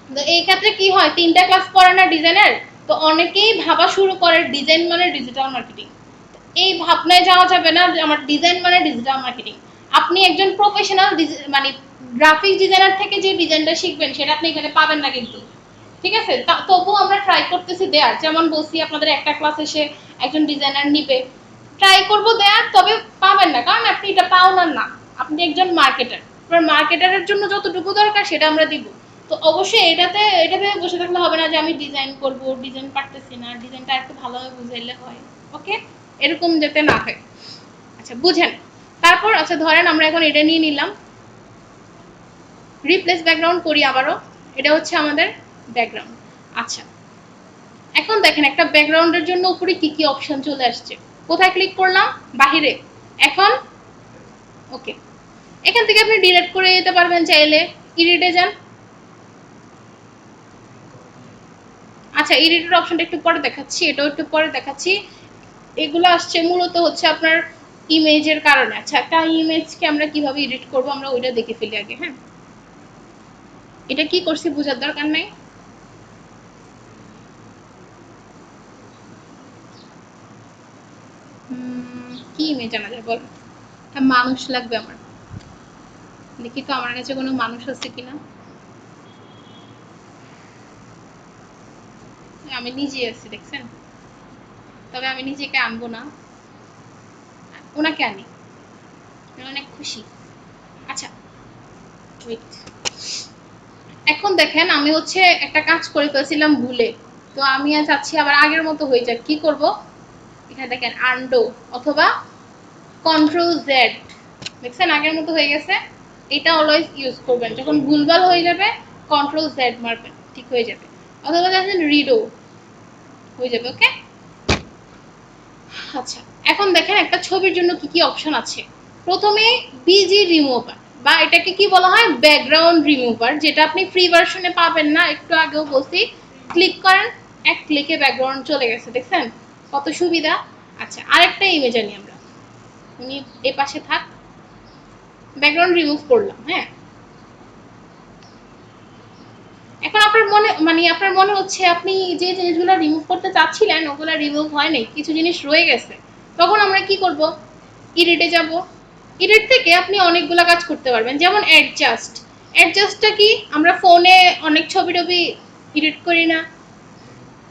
S1: তো এই ক্ষেত্রে কি হয়, তিনটা ক্লাস পড়ে না ডিজাইনের, তো অনেকেই ভাবা শুরু করে ডিজাইন মানে ডিজিটাল মার্কেটিং। এই ভাবনায় যাওয়া যাবে না যে আমার ডিজাইন মানে ডিজিটাল মার্কেটিং। আপনি একজন প্রফেশনাল মানে গ্রাফিক ডিজাইনার থেকে যে ডিজাইনটা শিখবেন সেটা আপনি এখানে পাবেন না কিন্তু। ঠিক আছে? তবুও আমরা ট্রাই করতেছি দেয়ার, যেমন বলছি আপনাদের একটা ক্লাস এসে একজন ডিজাইনার নিবে, ট্রাই করব দেয়ার, তবে পাবেন না, কারণ আপনি এটা পাওনার না, আপনি একজন মার্কেটার। এবার মার্কেটারের জন্য যতটুকু দরকার সেটা আমরা দিব। তো অবশ্যই এটা ভেবে বসে থাকলে হবে না যে আমি ডিজাইন করব, ডিজাইন পারতেছি না, ডিজাইনটা একটু ভালোভাবে বুঝাইলে হয়। ওকে, এরকম যাতে না হয়। আচ্ছা, বুঝেন? তারপর আচ্ছা, ধরেন আমরা এখন এটা নিয়ে নিলাম, রিপ্লেস ব্যাকগ্রাউন্ড করি আবারও। এটা হচ্ছে আমাদের ব্যাকগ্রাউন্ড। আচ্ছা, এখন দেখেন একটা ব্যাকগ্রাউন্ডের জন্য উপরে কি কি অপশন চলে আসছে। কোথায় ক্লিক করলাম? বাহিরে। এখন ওকে, এখান থেকে আপনি ডিলিট করে দিতে পারবেন চাইলে। এডিটে যান। আচ্ছা, এডিটের অপশনটা একটু পরে দেখাচ্ছি, এটাও একটু পরে দেখাচ্ছি। এগুলো আসছে মূলত হচ্ছে আপনার ইমেজের কারণে। আচ্ছা, একটা ইমেজকে আমরা কিভাবে এডিট করব আমরা ওইটা দেখে ফেলি আগে। হ্যাঁ, এটা কি করছি বোঝার দরকার নাই। কি ইমেজ আনা যায় বল? হ্যাঁ, মানুষ লাগবে আমার। দেখি তো আমার কাছে কোনো মানুষ আছে কিনা। আমি নিজে আছি, দেখছেন? তবে আমি নিজেকে আনবো না, ওনাকে আনি। আমি অনেক খুশি। আচ্ছা, ওয়েট। এখন দেখেন আমি হচ্ছে একটা কাজ করে ফেলছিলাম ভুলে, তো আমি চাচ্ছি আবার আগের মতো হয়ে যাক। কি করব? এখানে দেখেন আনডো অথবা কন্ট্রোল জেড, দেখছেন আগের মতো হয়ে গেছে। এটা অলওয়েজ ইউজ করবেন, যখন ভুলভাল হয়ে যাবে কন্ট্রোল জেড মারবেন, ঠিক হয়ে যাবে। অথবা দেখেন রিডো হয়ে যাবে। ওকে। আচ্ছা, এখন দেখেন একটা ছবির জন্য কি কি অপশন আছে। প্রথমে বিজি রিমুভার, বা এটাকে কি বলা হয়, ব্যাকগ্রাউন্ড রিমুভার, যেটা আপনি ফ্রি ভার্সনে পাবেন না, একটু আগেও বলছি। ক্লিক করেন, এক ক্লিকে ব্যাকগ্রাউন্ড চলে গেছে, দেখছেন কত সুবিধা। আচ্ছা, আরেকটা ইমেজ আনি আমরা। উনি এ পাশে থাক, ব্যাকগ্রাউন্ড রিমুভ করলাম। হ্যাঁ, এখন আপনার মনে আপনার মনে হচ্ছে আপনি যে জিনিসগুলো রিমুভ করতে চাচ্ছিলেন ওগুলো রিমুভ হয় নাই, কিছু জিনিস রয়ে গেছে। তখন আমরা কি করব? এডিটে যাব। এডিট থেকে আপনি অনেকগুলো কাজ করতে পারবেন, যেমন অ্যাডজাস্ট। অ্যাডজাস্টটা কি? আমরা ফোনে অনেক ছবি টবি এডিট করি না?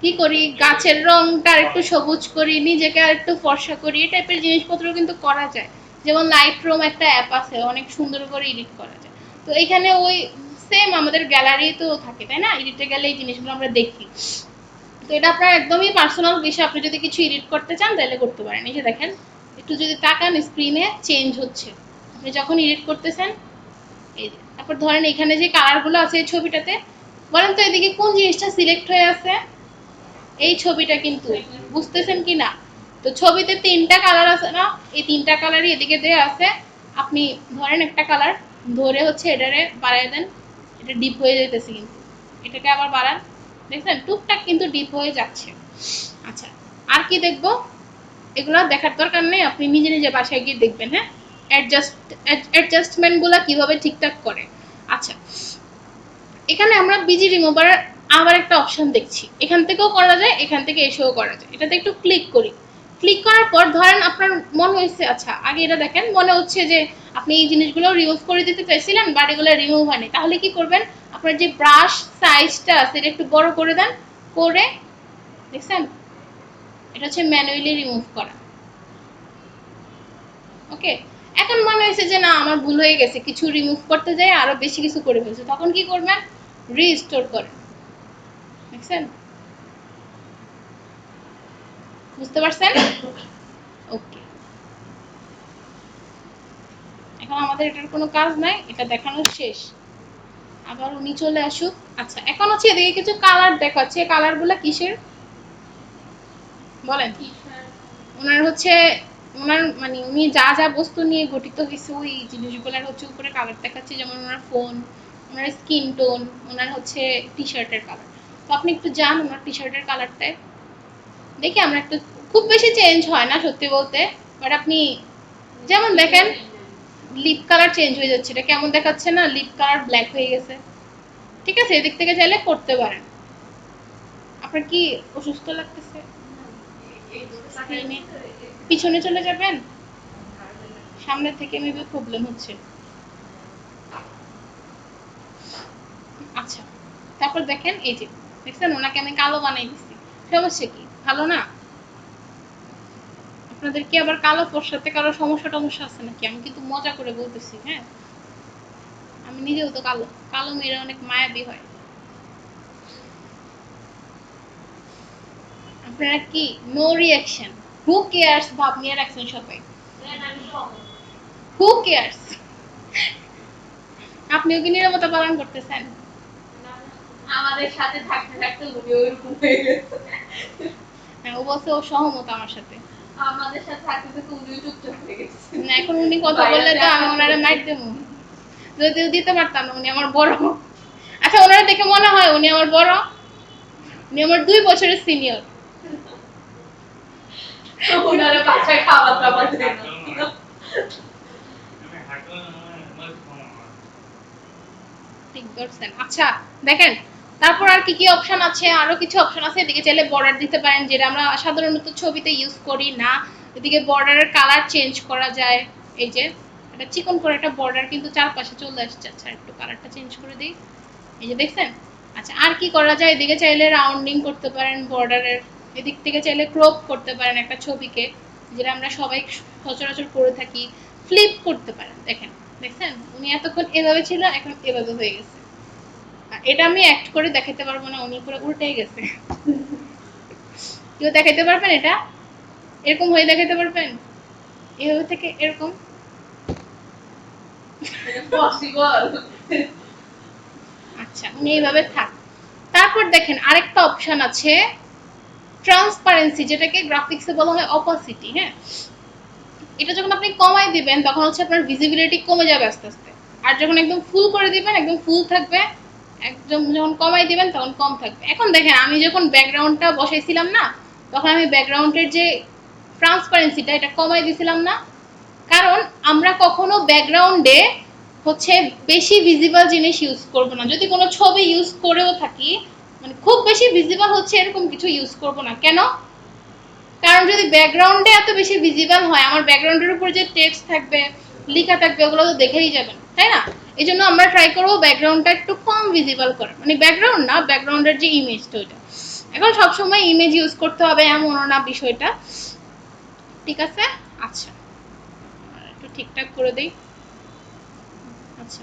S1: কি করি, গাছের রংটা একটু সবুজ করি, নিজেকে আর একটু ফর্সা করি, এই টাইপের জিনিসপত্র কিন্তু করা যায়। যেমন লাইট রুম একটা অ্যাপ আছে, অনেক সুন্দর করে এডিট করা যায়। তো এখানে ওই সেম আমাদের গ্যালারি তো থাকে, তাই না? এডিটে গেলে এই জিনিসগুলো আমরা দেখি। তো এটা আপনার একদমই পার্সোনাল বিষয়, আপনি যদি কিছু এডিট করতে চান তাহলে করতে পারেন। এই যে দেখেন, একটু যদি তাকান স্ক্রিনে চেঞ্জ হচ্ছে আপনি যখন এডিট করতেছেন। এই যে, তারপর ধরেন এখানে যে কালারগুলো আছে এই ছবিটাতে, বলেন তো এদিকে কোন জিনিসটা সিলেক্ট হয়ে আছে? এই ছবিটা, কিন্তু বুঝতেছেন কি না? তো ছবিতে তিনটা কালার আছে না, এই তিনটা কালারই এদিকে দেওয়া আছে। আপনি ধরেন একটা কালার ধরে হচ্ছে এটারে বাড়ায় দেন, এটা ডিপ হয়ে যেতেছে, কিন্তু এটাকে আবার বাড়ান, দেখছেন টুকটাক কিন্তু ডিপ হয়ে যাচ্ছে। আচ্ছা, আর কি দেখবো? এগুলো দেখার দরকার নেই, আপনি নিজে নিজে বাসায় গিয়ে দেখবেন। হ্যাঁ, অ্যাডজাস্টমেন্টগুলো কিভাবে ঠিকঠাক করে। আচ্ছা, এখানে আমরা বিজি রিমুভার আবার একটা অপশন দেখছি, এখান থেকেও করা যায়, এখান থেকে এসেও করা যায়। এটাতে একটু ক্লিক করি। ক্লিক করার পর ধরেন আপনার মনে হয়েছে, আচ্ছা আগে এটা দেখেন, মনে হচ্ছে যে আপনি এই জিনিসগুলো রিমুভ করে দিতে চাইছিলেন বাট এগুলো রিমুভ হয়নি, তাহলে কি করবেন? আপনার যে ব্রাশ সাইজটা আছে এটা একটু বড় করে দেন, করে, দেখছেন এটা হচ্ছে ম্যানুয়ালি রিমুভ করা। ওকে। এখন মনে হয়েছে যে না আমার ভুল হয়ে গেছে, কিছু রিমুভ করতে যাই আরো বেশি কিছু করে ফেলছে, তখন কি করবেন? রিস্টোর করেন, দেখছেন? বুঝতে পারছেন? ওকে। এখন আমাদের এটার কোনো কাজ নাই, এটা দেখানো শেষ। আবার উনি চলে আসুক। আচ্ছা, এখন হচ্ছে এদিকে কিছু কালার দেখাচ্ছে, কালারগুলো কিসের বলেন? ওনার হচ্ছে, ওনার উনি যা যা বস্তু নিয়ে গঠিত হয়েছে ওই জিনিসগুলোর হচ্ছে উপরে কালার দেখাচ্ছে, যেমন ওনার ফোন, ওনার স্কিন টোন, ওনার হচ্ছে টি শার্টের কালার। তো আপনি একটু যান ওনার টি শার্টের কালারটায়, দেখি আমরা একটু, খুব বেশি চেঞ্জ হয় না সত্যি বলতে, বাট আপনি যেমন দেখেন লিপ কালার চেঞ্জ হয়ে যাচ্ছে, এটা কেমন দেখাচ্ছে না, লিপ কালার ব্ল্যাক হয়ে গেছে। ঠিক আছে, এদিক থেকে চাইলে করতে পারেন। আপনার কি অসুস্থ লাগতেছে? স্ক্রিনে পিছনে চলে যাবেন, সামনে থেকে মেবি প্রবলেম হচ্ছে। আচ্ছা, তারপর দেখেন এই যে, দেখছেন ওনাকে আমি কালো বানাই দিচ্ছি, সমস্যা কি? ভালো না? আপনাদের কি আবার কালো পোশাতে কারো সমস্যা টমস্যা আছে নাকি? আমি কিন্তু মজা করে বলতেছি। হ্যাঁ, আমি নিজেও তো কালো, কালো মেয়েরা অনেক মায়াবী হয়। আপনারা কি নো রিয়াকশন, হু কেয়ার্স ভাব নিয়ে রাখছেন সবাই। Who cares? আপনিও কি নীরবতা পালন করতেছেন? আমাদের সাথে থাকতে থাকতে উনি ওইরকম হয়ে গেছে। হ্যাঁ, ও বলছে ও সহমত আমার সাথে।
S2: আমাদের সাথে থাকতে তো উনি চুপচাপ হয়ে গেছে
S1: না এখন উনি কথা বললে তো আমি ওনারে মাইর দেবো, যদিও দিতে পারতাম না, উনি আমার বড়। আচ্ছা ওনারা দেখে মনে হয় উনি আমার বড়? উনি আমার 2 বছরের সিনিয়র।
S2: তো ওনারা বাসায় খাবার দাবার দেয় না।
S1: ঠিক ধরছেন। আচ্ছা দেখেন তারপর আর কি কি অপশন আছে, আরো কিছু অপশন আছে। এদিকে চাইলে বর্ডার দিতে পারেন, যেটা আমরা সাধারণত ছবিতে ইউজ করি না। এদিকে বর্ডারের কালার চেঞ্জ করা যায়। এই যে এটা চিকন করে একটা বর্ডার কিন্তু চারপাশে চলে আসছে। আচ্ছা একটু কালারটা চেঞ্জ করে দিই। এই যে দেখছেন। আচ্ছা আর কি করা যায়, এদিকে চাইলে রাউন্ডিং করতে পারেন বর্ডারের, এদিক থেকে চাইলে ক্রপ করতে পারেন একটা ছবিকে, যেটা আমরা সবাই সচরাচর করে থাকি। ফ্লিপ করতে পারেন। দেখেন দেখছেন উনি এতক্ষণ এভাবে ছিল, এখন এভাবে হয়ে গেছে। এটা আমি অ্যাক্ট করে দেখাতে পারবো না, উনি পুরো উল্টেই গেছে। কেউ দেখাতে পারবেন এটা? এরকম হয়ে দেখাতে পারবেন? এভাবে থেকে এরকম?
S2: পসিবল।
S1: আচ্ছা উনি এইভাবে থাক। তারপর দেখেন আরেকটা অপশন আছে ট্রান্সপারেন্সি, যেটাকে গ্রাফিক্সে বলা হয় অপাসিটি। হ্যাঁ, এটা যখন আপনি কমাই দিবেন তখন হচ্ছে আপনার ভিজিবিলিটি কমে যাবে আস্তে আস্তে। আর যখন একদম ফুল করে দিবেন একদম ফুল থাকবে। একদম যখন কমাই দিবেন তখন কম থাকবে। এখন দেখেন আমি যখন ব্যাকগ্রাউন্ডটা বসাইছিলাম না, তখন আমি ব্যাকগ্রাউন্ডের যে ট্রান্সপারেন্সিটা এটা কমাই দিছিলাম না, কারণ আমরা কখনো ব্যাকগ্রাউন্ডে হচ্ছে বেশি ভিজিবল জিনিস ইউজ করব না। যদি কোনো ছবি ইউজ করেও থাকি, মানে খুব বেশি ভিজিবল হচ্ছে এরকম কিছু ইউজ করব না। কেন? কারণ যদি ব্যাকগ্রাউন্ডে এত বেশি ভিজিবল হয়, আমার ব্যাকগ্রাউন্ডের উপর যে টেক্সট থাকবে, লেখা থাকবে, ওগুলো তো দেখেই যাবেন, তাই না? এই জন্য আমরা ট্রাই করবো ব্যাকগ্রাউন্ডটা একটু কম ভিজিবল করার, মানে ব্যাকগ্রাউন্ড না, ব্যাকগ্রাউন্ডের যে ইমেজটা ওইটা। এখন সবসময় ইমেজ ইউজ করতে হবে এমনও না বিষয়টা। ঠিক আছে। আচ্ছা একটু ঠিকঠাক করে দিই। আচ্ছা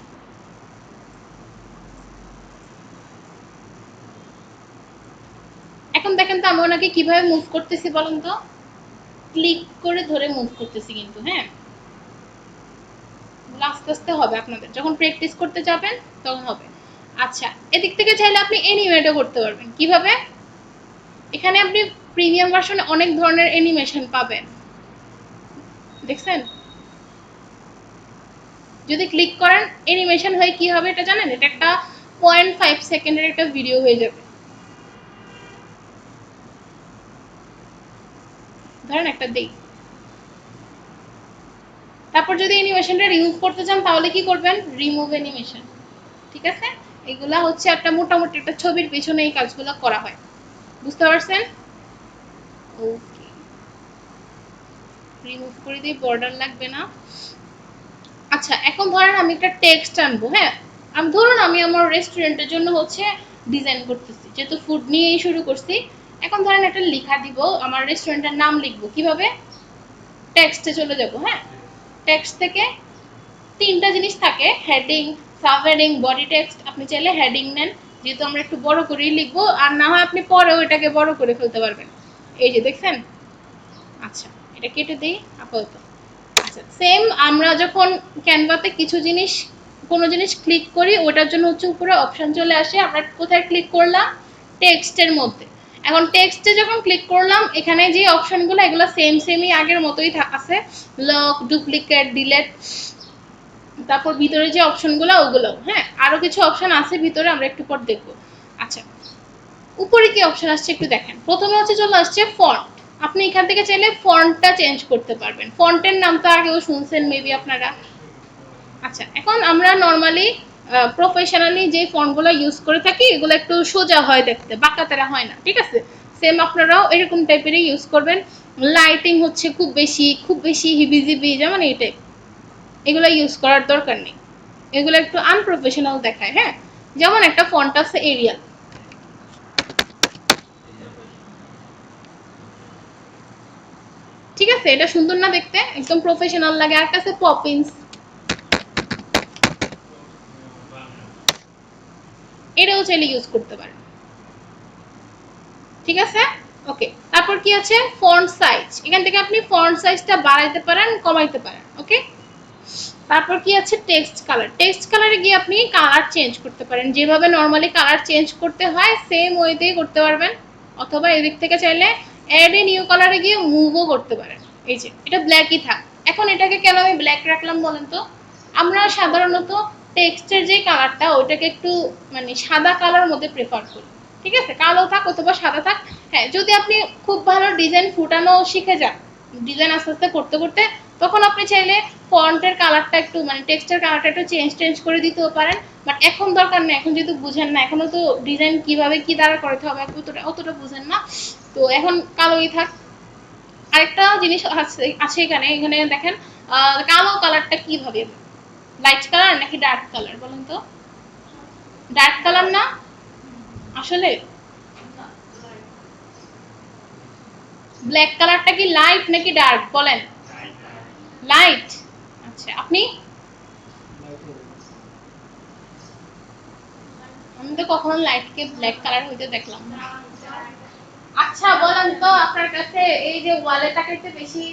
S1: এখন দেখেন তো আমি ওনাকে কিভাবে মুভ করতেছি বলেন তো? ক্লিক করে ধরে মুভ করতেছি কিন্তু। হ্যাঁ, আস্তে আস্তে হবে, আপনাদের যখন প্র্যাকটিস করতে যাবেন তখন হবে। আচ্ছা এদিক থেকে চাইলে আপনি অ্যানিমেটও করতে পারবেন। কিভাবে? এখানে আপনি প্রিমিয়াম ভার্সনে অনেক ধরনের অ্যানিমেশন পাবেন, দেখছেন? যদি ক্লিক করেন অ্যানিমেশন হয়ে কি হবে এটা জানেন? এটা একটা 0.5 সেকেন্ডের একটা ভিডিও হয়ে যাবে। ধরেন একটা দেই, তারপর যদি অ্যানিমেশনটা রিমুভ করতে চান তাহলে কি করবেন? Remove animation. ঠিক আছে, এগুলা হচ্ছে একটা মোটামুটি একটা ছবির পিছনে এই কাজগুলো করা হয়। বুঝতে পারছেন? ওকে, রিমুভ করে দিই, বর্ডার লাগবে না। আচ্ছা এখন ধরেন আমি একটা টেক্সট আনবো। হ্যাঁ, আমি ধরুন আমি আমার রেস্টুরেন্টের জন্য হচ্ছে ডিজাইন করতেছি, যেহেতু ফুড নিয়েই শুরু করছি। এখন ধরেন একটা লেখা দিব, আমার রেস্টুরেন্টের নাম লিখবো। কিভাবে? টেক্সটে চলে যাব। হ্যাঁ, টেক্সট থেকে তিনটা জিনিস থাকে, heading, sub heading, body text. আপনি চাইলে হেডিং নেন, যেহেতু আমরা একটু বড় করেই লিখবো, আর না হয় আপনি পরেও এটাকে বড় করে ফেলতে পারবেন। এই যে দেখছেন। আচ্ছা এটা কেটে দিই আপাতত। আচ্ছা সেম আমরা যখন ক্যানভাতে কিছু জিনিস, কোনো জিনিস ক্লিক করি ওটার জন্য হচ্ছে উপরে অপশন চলে আসে। আমরা কোথায় ক্লিক করলাম? টেক্সটের মধ্যে। এখন টেক্সটে যখন ক্লিক করলাম, এখানে যে অপশনগুলো এগুলো সেম সেমই আগের মতোই আছে, লক, ডুপ্লিকেট, ডিলেট। তারপর ভিতরে যে অপশনগুলো ওগুলো। হ্যাঁ, আরো কিছু অপশন আছে ভিতরে, আমরা একটু পর দেখবো। আচ্ছা উপরে কি অপশন আসছে একটু দেখেন। প্রথমে হচ্ছে চলে আসছে ফন্ট। আপনি এখান থেকে চাইলে ফন্টটা চেঞ্জ করতে পারবেন। ফন্টের নাম তো আগেও শুনছেন মেবি আপনারা। আচ্ছা এখন আমরা নর্মালি প্রফেশনালি যে ফন্টগুলো ইউজ করে থাকি এগুলো একটু সোজা হয় দেখতে, বাঁকাতেরা হয় না। ঠিক আছে, সেম আপনারাও এরকম টাইপেরই ইউজ করবেন। লাইটিং হচ্ছে খুব বেশি হিবিজিবি, যেমন এই টাইপ, এগুলো ইউজ করার দরকার নেই। এগুলো একটু আনপ্রফেশনাল দেখায়। হ্যাঁ, যেমন একটা ফন্ট আছে এরিয়াল। ঠিক আছে, এটা সুন্দর না দেখতে? একদম প্রফেশনাল লাগে। আর কাছে পপিন্স, এটাও চাইলে ইউজ করতে পারেন। ঠিক আছে, ওকে। তারপর কি আছে? Font size. এখান থেকে আপনি ফন্ট সাইজটা বাড়াইতে পারেন, কমাইতে পারেন। ওকে। তারপর কি আছে? Text colour. টেক্সট কালারে গিয়ে আপনি কালার চেঞ্জ করতে পারেন, যেভাবে নর্মালি কালার চেঞ্জ করতে হয় সেম ওয়েতেই করতে পারবেন। অথবা এদিক থেকে চাইলে অ্যাড এ নিউ কালারে গিয়ে মুভও করতে পারেন। এই যে এটা ব্ল্যাকই থাক। এখন এটাকে কেন আমি ব্ল্যাক রাখলাম বলেন তো? আমরা সাধারণত টেক্সটের যে কালারটা ওইটাকে একটু মানে সাদা কালার মধ্যে প্রেফার করি। ঠিক আছে, কালো থাক অথবা সাদা থাক। হ্যাঁ, যদি আপনি খুব ভালো ডিজাইন ফুটানো শিখে যান, ডিজাইন আস্তে আস্তে করতে করতে, তখন আপনি চাইলে ফন্টের কালারটা একটু মানে টেক্সটের কালারটা একটু চেঞ্জ করে দিতেও পারেন। বাট এখন দরকার নেই, এখন যেহেতু বুঝেন না, এখনো তো ডিজাইন কিভাবে কি দ্বারা করতে হবে অতটা বুঝেন না, তো এখন কালোই থাক। আরেকটা জিনিস আছে আছে এখানে এখানে দেখেন, কালো কালারটা কিভাবে, লাইট কালার নাকি ডার্ক কালার বলেন তো? ডার্ক কালার না আসলে? ব্ল্যাক কালারটা কি লাইট নাকি ডার্ক বলেন? লাইট। আচ্ছা, আপনি? আমি তো কখনো লাইটকে ব্ল্যাক কালার হইতে দেখলাম না। আচ্ছা বলেন তো, আপনার কাছে এই যে ওয়ালে তাকাইতে বেশি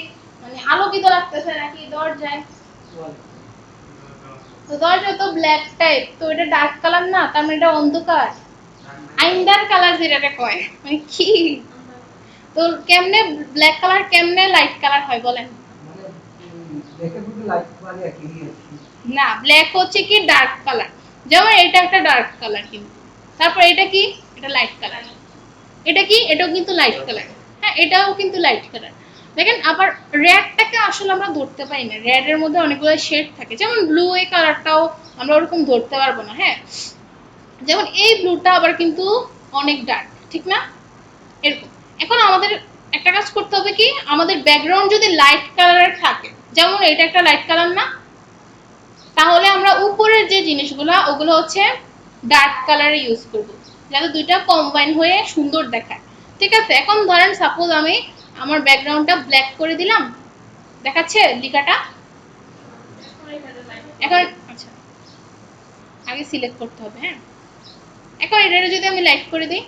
S1: মানে আলোকিত লাগতেছে নাকি দরজায়? তো দরজা তো ব্ল্যাক টাইপ, তো এটা ডার্ক কালার না, তার মানে এটা অন্ধকার। আইন্দার কালার যেটাকে কয়, মানে কি? তো কেমনে ব্ল্যাক কালার কেমনে লাইট কালার হয় বলেন? না, ব্ল্যাক হচ্ছে কি ডার্ক কালার, যেমন এটা একটা ডার্ক কালার, কিন্তু তারপর এটা কি, এটা লাইট কালার। এটা কি, এটাও কিন্তু লাইট কালার। হ্যাঁ, এটাও কিন্তু লাইট কালার। দেখেন, আবার রেডটাকে আসলে আমরা ধরতে পারি না, রেড এর মধ্যে অনেকগুলো শেড থাকে, যেমন ব্লু এই কালারটাও আমরা ওরকম ধরতে পারবো না। হ্যাঁ, যেমন এই ব্লুটা আবার কিন্তু অনেক ডার্ক, ঠিক না? এরকম। এখন আমাদের একটা কাজ করতে হবে কি, আমাদের ব্যাকগ্রাউন্ড যদি লাইট কালারের থাকে, যেমন এটা একটা লাইট কালার না, তাহলে আমরা উপরের যে জিনিসগুলো ওগুলো হচ্ছে ডার্ক কালারে ইউজ করব, যাতে দুইটা কম্বাইন হয়ে সুন্দর দেখায়। ঠিক আছে, এখন ধরেন সাপোজ আমি আমার ব্যাকগ্রাউন্ডটা ব্ল্যাক করে দিলাম, দেখাচ্ছে লেখাটা? এখন আচ্ছা, আগে সিলেক্ট করতে হবে। হ্যাঁ, এখন এটা যদি আমি লাইট করে দিই,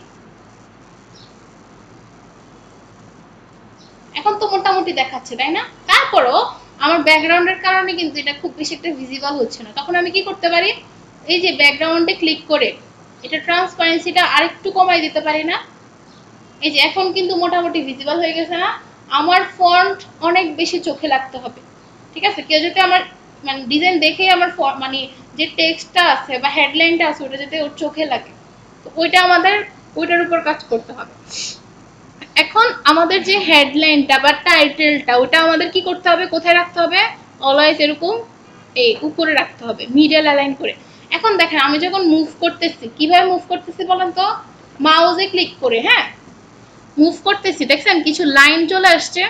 S1: এখন তো মোটামুটি দেখাচ্ছে, তাই না? তারপরও আমার ব্যাকগ্রাউন্ডের কারণে কিন্তু এটা খুব বেশি একটা ভিজিবল হচ্ছে না। তখন আমি কি করতে পারি, এই যে ব্যাকগ্রাউন্ডে ক্লিক করে এটা ট্রান্সপারেন্সিটা আরেকটু কমাই দিতে পারি না? এই যে এখন কিন্তু মোটামুটি ভিজিবল হয়ে গেছে না? আমার ফন্ট অনেক বেশি চোখে লাগতে হবে। ঠিক আছে, কেউ যদি আমার মানে ডিজাইন দেখে আমার মানে যে টেক্সটটা আছে বা হেডলাইনটা আছে ওটা যাতে ওর চোখে লাগে, তো ওইটা আমাদের ওইটার উপর কাজ করতে হবে। এখন আমাদের যে হেডলাইনটা বা টাইটেলটা ওটা আমাদের কি করতে হবে, কোথায় রাখতে হবে? অলওয়েজ এরকম এই উপরে রাখতে হবে, মিডল অ্যালাইন করে। এখন দেখেন আমি যখন মুভ করতেছি, কিভাবে মুভ করতেছি বলেন তো? মাউসে ক্লিক করে, হ্যাঁ, মুভ করতেছি, দেখছেন কিছু লাইন চলে আসছে,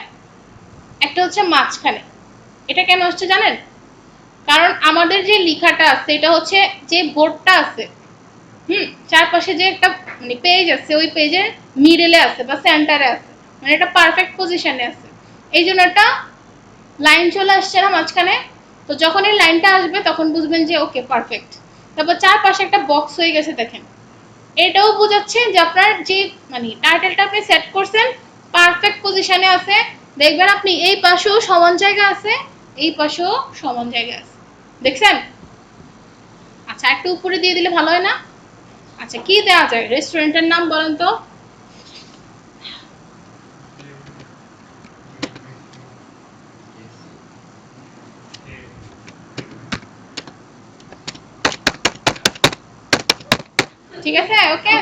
S1: একটা হচ্ছে মাঝখানে। এটা কেন আসছে জানেন? কারণ আমাদের যে লেখাটা আছে এটা হচ্ছে যে বোর্ডটা আছে, চারপাশে যে একটা মানে পেজ আছে, ওই পেজের মিডলে আছে বা সেন্টারে আছে, মানে এটা পারফেক্ট পজিশনে আছে। এই জন্য একটা লাইন চলে আসছে না মাঝখানে? তো যখন এই লাইনটা আসবে তখন বুঝবেন যে ওকে পারফেক্ট। তারপর চারপাশে একটা বক্স হয়ে গেছে, দেখেন এটাও বোঝাচ্ছে যে আপনার যে মানে টাইটেলটা আপনি সেট করছেন পারফেক্ট পজিশনে আছে। দেখবেন আপনি এই পাশেও সমান জায়গা আছে, এই পাশেও সমান জায়গা আছে, দেখছেন? আচ্ছা, একটু উপরে দিয়ে দিলে ভালো হয় না? আচ্ছা, কি দেওয়া যায়, রেস্টুরেন্টের নাম বলেন তো? ঠিক আছে, ওকে,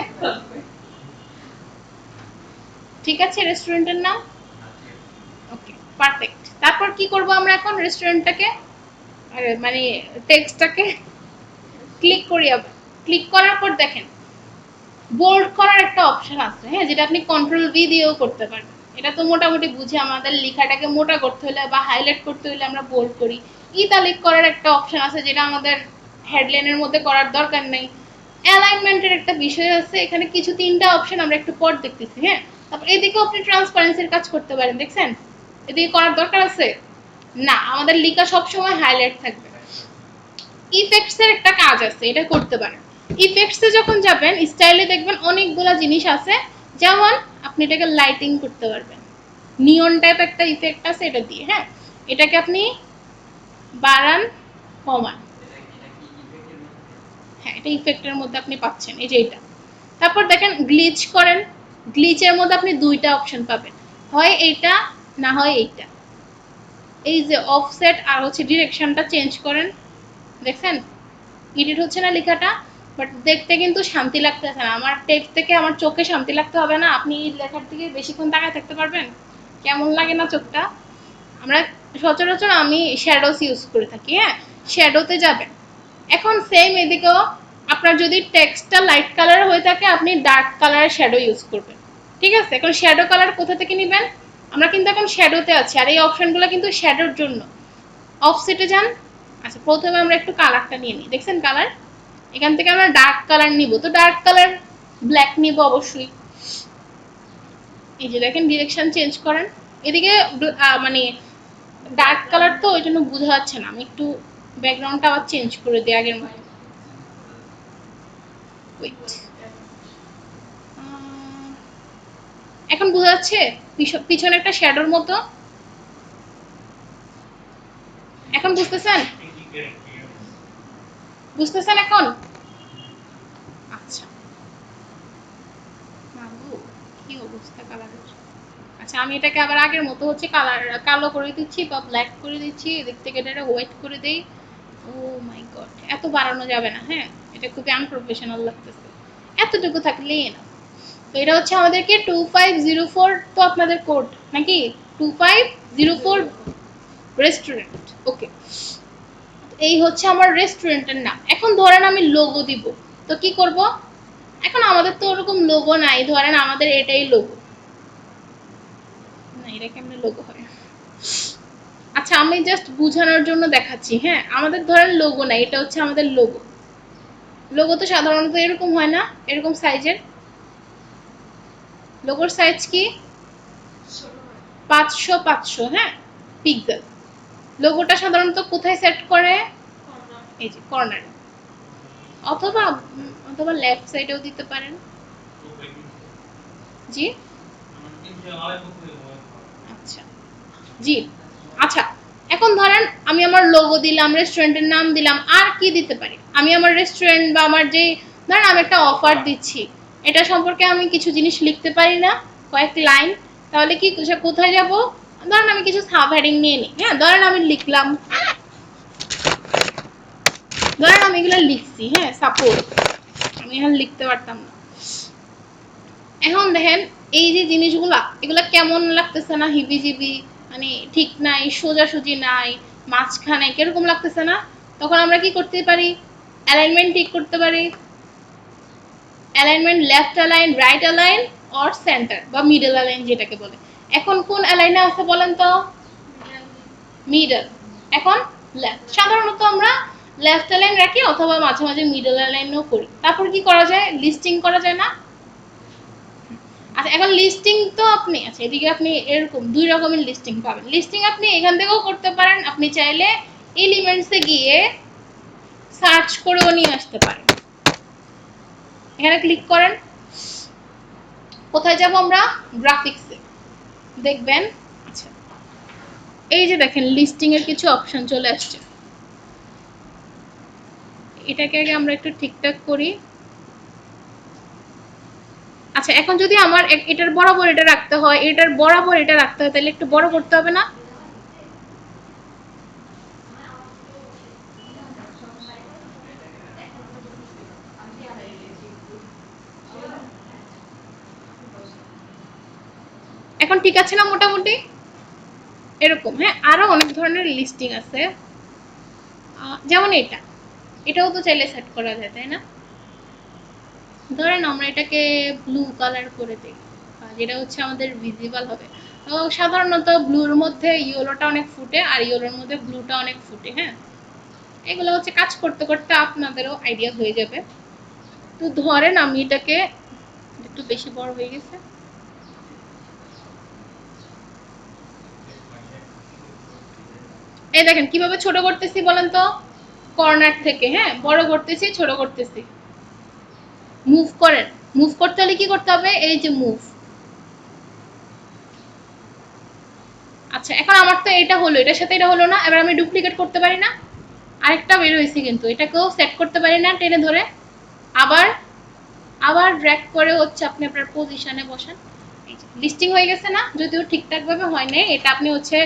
S1: ঠিক আছে, রেস্টুরেন্টের নাম ওকে, পারফেক্ট। তারপর কি করব আমরা এখন রেস্টুরেন্টটাকে মানে টেক্সটটাকে ক্লিক করি। আবার ক্লিক করার পর দেখেন বোল্ড করার একটা অপশন আছে, হ্যাঁ, যেটা আপনি কন্ট্রোল ভি দিয়েও করতে পারবেন। এটা তো মোটামুটি বুঝে, আমাদের লেখাটাকে মোটা করতে হলে বা হাইলাইট করতে হলে আমরা বোল্ড করি। ইতালিক করার একটা অপশন আছে, যেটা আমাদের হেডলাইনের মধ্যে করার দরকার নেই। অ্যালাইনমেন্টের একটা বিষয় আছে, এখানে কিছু তিনটা অপশন আমরা একটু পর দেখতেছি। হ্যাঁ, তারপর এদিকেও আপনি ট্রান্সপারেন্সির কাজ করতে পারেন, দেখছেন? এদিকে করার দরকার আছে না, আমাদের লেখা সবসময় হাইলাইট থাকবে। ইফেক্টস এর একটা কাজ আছে, এটা করতে পারেন। ইফেক্টস এ যখন যাবেন, স্টাইলে দেখবেন অনেকগুলো জিনিস আছে, যেমন আপনি এটাকে লাইটিং করতে পারবেন, নিয়ন টাইপ একটা ইফেক্ট আছে এটা দিয়ে। হ্যাঁ, এটাকে আপনি বাড়ান কমান, হ্যাঁ, এটা ইফেক্টের মধ্যে আপনি পাচ্ছেন, এই যে এটা। তারপর দেখেন গ্লিচ করেন, গ্লিচের মধ্যে আপনি দুইটা অপশন পাবেন, হয় এইটা না হয় এইটা। এই যে অফসেট আর হচ্ছে ডিরেকশনটা চেঞ্জ করেন, দেখছেন এডিট হচ্ছে না লেখাটা, বাট দেখতে কিন্তু শান্তি লাগতেছে না। আমার টেক্সট থেকে আমার চোখে শান্তি লাগতে হবে না, আপনি লেখার দিকে বেশিক্ষণ তাকায় থাকতে পারবেন? কেমন লাগে না চোখটা? আমরা সচরাচর আমি শ্যাডোস ইউজ করে থাকি, হ্যাঁ শ্যাডোতে যাবেন। এখন সেম এদিকেও আপনার যদি টেক্সটটা লাইট কালার হয়ে থাকে আপনি ডার্ক কালারের শ্যাডো ইউজ করবেন, ঠিক আছে? এখন শ্যাডো কালার কোথা থেকে নেবেন? আমরা কিন্তু এখন শ্যাডোতে আছি, আর এই অপশনগুলো কিন্তু শ্যাডোর জন্য। অফসেটে যান। আচ্ছা প্রথমে আমরা একটু কালারটা নিয়ে নিই, দেখছেন কালার? এখান থেকে আমরা ডার্ক কালার নিব, তো ডার্ক কালার ব্ল্যাক নিব অবশ্যই। এই যে দেখেন ডিরেকশন চেঞ্জ করেন, এদিকে মানে ডার্ক কালার তো ওই জন্য বোঝা যাচ্ছে না, আমি একটু ব্যাকগ্রাউন্ডটা আবার চেঞ্জ করে দিই আগের মতো। ওয়েট, এখন বোঝা যাচ্ছে পিছনে একটা শ্যাডোর মতো? এখন বুঝতেছেন? বুঝতেছেন এখন? আচ্ছা, কি অবস্থা কালারের। আচ্ছা আমি এটাকে আবার আগের মতো হচ্ছে কালার কালো করে দিচ্ছি বা ব্ল্যাক করে দিচ্ছি, এদিক থেকে এটা হোয়াইট করে দেই। ও মাই গড, এত বাড়ানো যাবে না, হ্যাঁ এটা খুবই আনপ্রফেশনাল লাগতেছে, এতটুকু থাকলেই না। তো এটা হচ্ছে আমাদেরকে 2504, তো আপনাদের কোড নাকি 2504 রেস্টুরেন্ট, ওকে। এই হচ্ছে আমার রেস্টুরেন্টের নাম। এখন ধরেন আমি লোগো দিব, তো কি করব? এখন আমাদের তো ওরকম লোগো নাই, ধরেন আমাদের এটাই লোগো না, এটা কেমনে লোগো হয়? আচ্ছা আমি জাস্ট বোঝানোর জন্য দেখাচ্ছি, হ্যাঁ আমাদের ধরেন লোগো নাই, এটা হচ্ছে আমাদের লোগো। লোগো তো সাধারণত এরকম হয় না, এরকম সাইজের। লোগোর সাইজ কি? 500 হ্যাঁ পিক্সেল। লোগোটা সাধারণত কোথায় সেট করে? এই যে কর্নারে, অথবা অথবা লেফট সাইডেও দিতে পারেন। জি আচ্ছা, জি আচ্ছা। এখন ধরেন আমি আমার লোগো দিলাম, রেস্টুরেন্টের নাম দিলাম, আর কি দিতে পারি? আমি আমার রেস্টুরেন্ট বা আমার যে, ধরেন আমি একটা অফার দিচ্ছি, এটা সম্পর্কে আমি কিছু জিনিস লিখতে পারি না, কয়েক লাইন। তাহলে কি কোথায় যাব? ধরেন আমি কিছু সাব হেডিং নিয়ে নিই, হ্যাঁ ধরেন আমি লিখলাম, ধরেন আমি এগুলো লিখছি, হ্যাঁ সাপোজ আমি এখন লিখতে পারতাম না। এখন দেখেন এই যে জিনিসগুলা, এগুলা কেমন লাগতেছে না? হিবিজিবি, মানে ঠিক নাই, সোজাসুজি নাই, মাঝখানে কিরকম লাগতেছে না? তখন আমরা কি করতে পারি? অ্যালাইনমেন্ট ঠিক করতে পারি। Alignment left align, right align or centre বা মিডল অ্যালাইন যেটাকে বলে। এখন কোন অ্যালাইনে আছে বলেন তো? মিডল। এখন লেফট। সাধারণত আমরা লেফট অ্যালাইন রাখি অথবা মাঝে মাঝে মিডল অ্যালাইনও করি। তারপর কি করা যায়? লিস্টিং করা যায় না? আচ্ছা এখন লিস্টিং তো আপনি, আচ্ছা এদিকে আপনি এরকম দুই রকমের লিস্টিং পাবেন। লিস্টিং আপনি এখান থেকেও করতে পারেন, আপনি চাইলে এলিমেন্টসে গিয়ে সার্চ করেও নিয়ে আসতে পারেন। এখানে ক্লিক করেন, কোথায় যাব আমরা? গ্রাফিক্সে। দেখবেন আচ্ছা এই যে দেখেন লিস্টিং এর কিছু অপশন চলে আসছে। এটাকে আগে আমরা একটু ঠিকঠাক করি। আচ্ছা এখন যদি আমার এটার বরাবর এটা রাখতে হয়, এটার বরাবর এটা রাখতে হয়, তাহলে একটু বড় করতে হবে না? এখন ঠিক আছে না মোটামুটি? এরকম, হ্যাঁ আরো অনেক ধরনের লিস্টিং আছে, যেমন এটা, এটাও তো চাইলে সেট করা যায় তাই না? ধরেন আমরা এটাকে ব্লু কালার করে দিই, যেটা হচ্ছে আমাদের ভিজিবল হবে। তো সাধারণত ব্লুর মধ্যে ইয়েলোটা অনেক ফুটে, আর ইয়েলোর মধ্যে ব্লুটা অনেক ফুটে, হ্যাঁ এগুলো হচ্ছে কাজ করতে করতে আপনাদেরও আইডিয়া হয়ে যাবে। তো ধরেন আমি এটাকে একটু বেশি বড় হয়ে গেছে, এই দেখেন কিভাবে ছোট করতেছি বলেন তো? কর্নার থেকে, হ্যাঁ বড় করতেছি, ছোট করতেছি। মুভ করেন, মুভ করতে হলে কি করতে হবে? এই যে মুভ। আচ্ছা এখন আমার তো এটা হলো, এটার সাথে এটা হলো না, এবার আমি ডুপ্লিকেট করতে পারি না? আরেকটা বের হয়েছে কিন্তু, এটাকেও সেট করতে পারি না টেনে ধরে? আবার আবার ড্র্যাগ করে হচ্ছে আপনি আপনার পজিশনে বসান। লিস্টিং হয়ে গেছে না? যদিও ঠিকঠাক ভাবে হয় নাই, এটা আপনি হচ্ছে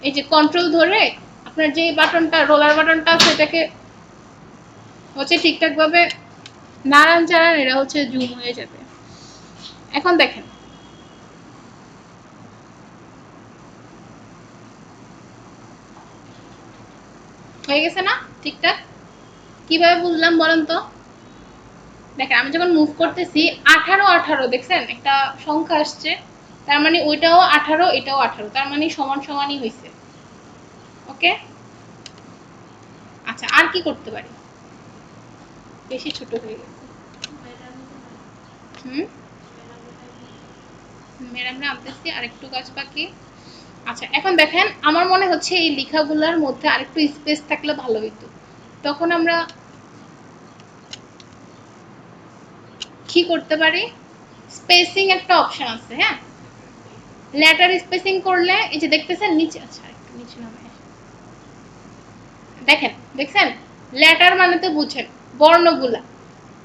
S1: এই যে কন্ট্রোল ধরে আপনার যে বাটনটা রোলার বাটনটা আছে এটাকে হচ্ছে ঠিকঠাক ভাবে নাড়ান চাড়ান, এটা হচ্ছে জুম হয়ে যাবে। এখন দেখেন হয়ে গেছে না ঠিকঠাক? কিভাবে বুঝলাম বলেন তো? দেখেন আমি যখন মুভ করতেছি 18 দেখছেন একটা সংখ্যা আসছে, তার মানে ওইটাও 18 এটাও 18, তার মানে সমান সমানই হয়েছে। ওকে, আচ্ছা আর কি করতে পারি? বেশি ছোট হয়ে গেছে। হুম, ম্যাডামরা আনতেছি আর একটু কাজ বাকি। আচ্ছা এখন দেখেন আমার মনে হচ্ছে এই লেখাগুলোর মধ্যে আরেকটু স্পেস থাকলে ভালো হইতো। তখন আমরা কি করতে পারি? স্পেসিং একটা অপশন আছে, হ্যাঁ, লেটার স্পেসিং করলে এই যে দেখতেছেন নিচে, আচ্ছা একটু নিচে নামে দেখেন, দেখছেন লেটার মানে তো বুঝেন বর্ণগুলা,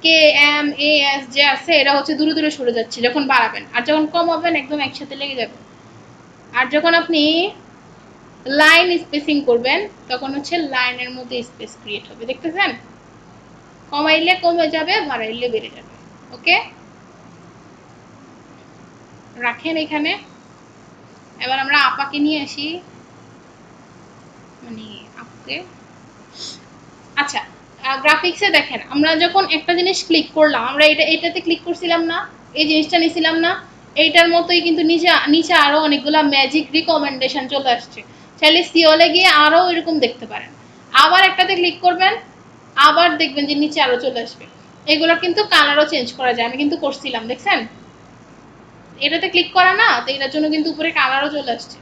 S1: কে এম এ এস যে আছে এরা হচ্ছে দূরে দূরে সরে যাচ্ছে যখন বাড়াবেন, আর যখন কমাবেন একদম একসাথে লেগে যাবে। আর যখন আপনি লাইন স্পেসিং করবেন তখন হচ্ছে লাইনের মধ্যে স্পেস ক্রিয়েট হবে, দেখতেছেন? কমাইলে কমে যাবে, বাড়াইলে বেড়ে যাবে। ওকে, রাখেন এখানে। এবার আমরা আপাকে নিয়ে আসি, মানে আপুকে। আচ্ছা গ্রাফিক্সে দেখেন আমরা যখন একটা জিনিস ক্লিক করলাম, আমরা এটাতে ক্লিক করছিলাম না, এই জিনিসটা নিছিলাম না, এইটার মতোই কিন্তু নিচে নিচে আরো অনেকগুলা ম্যাজিক রিকমেন্ডেশন চলে আসছে। চাইলে সিওলে গিয়ে আরো এরকম দেখতে পারেন। আবার একটাতে ক্লিক করবেন, আবার দেখবেন যে নিচে আরো চলে আসবে। এগুলো কিন্তু কালারও চেঞ্জ করা যায়, আমি কিন্তু করছিলাম, দেখছেন? এটাতে ক্লিক করা না তো এটার জন্য কিন্তু উপরে কালারও চলে আসছে,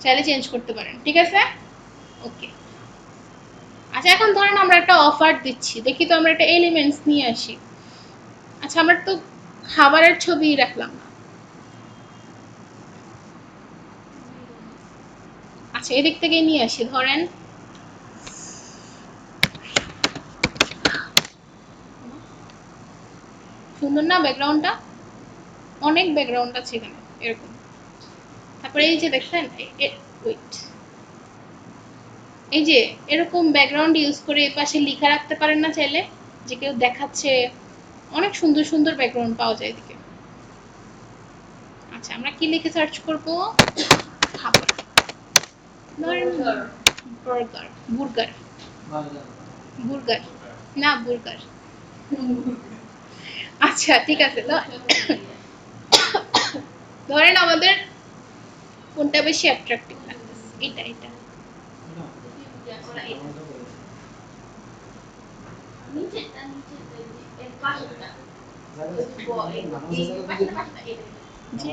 S1: চাইলে চেঞ্জ করতে পারেন। ঠিক আছে, ওকে। আচ্ছা এখন ধরেন আমরা একটা অফার দিচ্ছি, দেখি তো আমরা একটা এলিমেন্টস নিয়ে আসি। আচ্ছা আমরা তো খাবারের ছবি রাখলাম না। আচ্ছা এদিক থেকে নিয়ে আসি, ধরেন সুন্দর না ব্যাকগ্রাউন্ডটা? অনেক ব্যাকগ্রাউন্ড আছে এখানে এরকম। তারপরে এই যে দেখছেন, ওয়েট, এই যে এরকম ব্যাকগ্রাউন্ড ইউজ করে এই পাশে লিখা রাখতে পারেন না চাইলে, যে কেউ দেখাচ্ছে, অনেক সুন্দর সুন্দর ব্যাকগ্রাউন্ড পাওয়া যায় এদিকে। আচ্ছা আমরা কি লিখে সার্চ করব? খাবার, ধরেন বার্গার, বুর্গার, বুর্গার, না বুর্গার। আচ্ছা ঠিক আছে, তো ধরেন আমাদের কোনটা বেশি অ্যাট্রাকটিভ লাগতেছে, এটা এটা
S2: নিচেরটা নিচেরটা এর পাশেরটা ওই যে এই পাশেরটা পাশেরটা এটা এটা
S1: জি।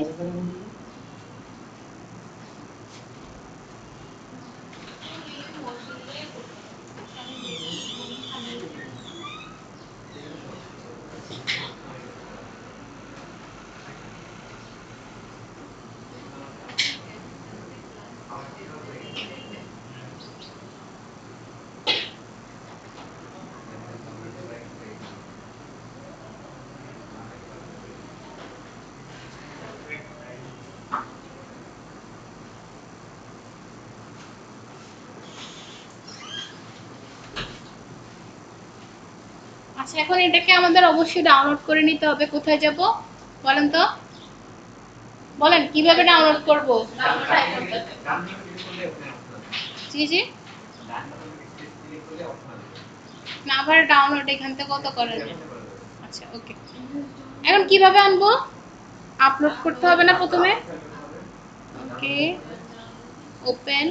S1: আচ্ছা এখন এটাকে আমাদের অবশ্যই ডাউনলোড করে নিতে হবে, কোথায় যাব বলেন তো? বলেন কিভাবে ডাউনলোড করব? জি জি, না আবার ডাউনলোড এখান থেকে কত করা যায়? আচ্ছা ওকে, এখন কিভাবে আনবো? আপলোড করতে হবে না প্রথমে? ওকে, ওপেন,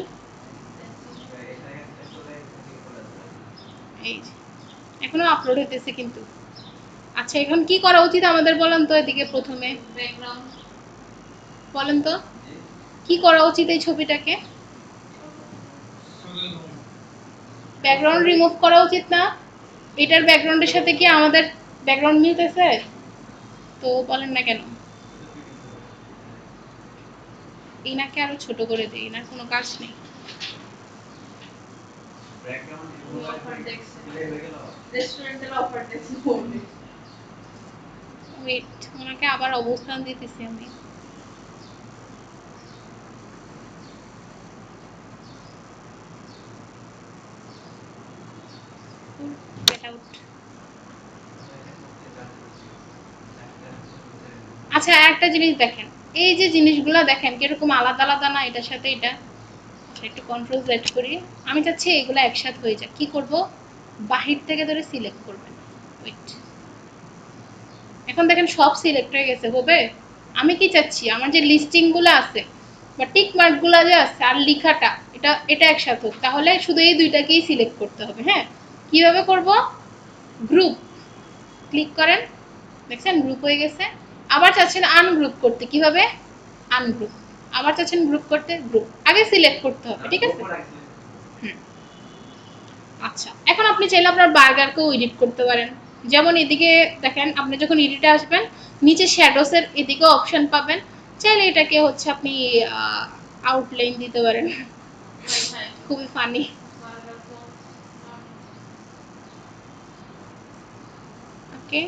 S1: এই যে এখনো আপলোড হইতেছে কিন্তু। আচ্ছা এখন কি করা উচিত আমাদের বলেন তো? এদিকে প্রথমে
S2: ব্যাকগ্রাউন্ড
S1: বলেন তো কি করা উচিত এই ছবিটাকে? ব্যাকগ্রাউন্ড রিমুভ করা উচিত না? এটার ব্যাকগ্রাউন্ডের সাথে কি আমাদের ব্যাকগ্রাউন্ড মিলতেছে? তো বলেন না কেন? ইনাকে আরো ছোট করে দিই, ইনার কোনো কাজ নেই।
S2: অফার দেখছে রেস্টুরেন্টের অফার দেখছে বলবে
S1: ওয়েট, ওনাকে আবার অবস্থান দিতেছি আমি। আচ্ছা একটা জিনিস দেখেন, এই যে জিনিসগুলো দেখেন কিরকম আলাদা আলাদা না এটার সাথে এটা। আচ্ছা একটু কন্ট্রোল জেড করি। আমি চাচ্ছি এগুলো একসাথে হয়ে যাক। কি করব, বাহির থেকে ধরে সিলেক্ট করবেন। ওয়েট, এখন দেখেন সব সিলেক্ট হয়ে গেছে। হবে, আমি কি চাচ্ছি আমার যে লিস্টিংগুলো আছে বা টিক মার্কগুলো যে আছে আর লেখাটা এটা এটা একসাথে হোক। তাহলে শুধু এই দুইটাকেই সিলেক্ট করতে হবে। হ্যাঁ, কিভাবে করব, গ্রুপ ক্লিক করেন, দেখছেন গ্রুপ হয়ে গেছে। আবার চাচ্ছেন আনগ্রুপ করতে, কিভাবে, আনগ্রুপ। আবার চাচ্ছেন গ্রুপ করতে, গ্রুপ। আগে সিলেক্ট করতে হবে, ঠিক আছে। হুম, আচ্ছা এখন আপনি চাইলে আপনার বার্গারকেও এডিট করতে পারেন। যেমন এদিকে দেখেন, আপনি যখন এডিটে আসবেন নিচে শ্যাডোসের এদিকে অপশন পাবেন। চাইলে এটাকে হচ্ছে আপনি আউটলাইন দিতে পারেন। খুবই ফানি। ওকে,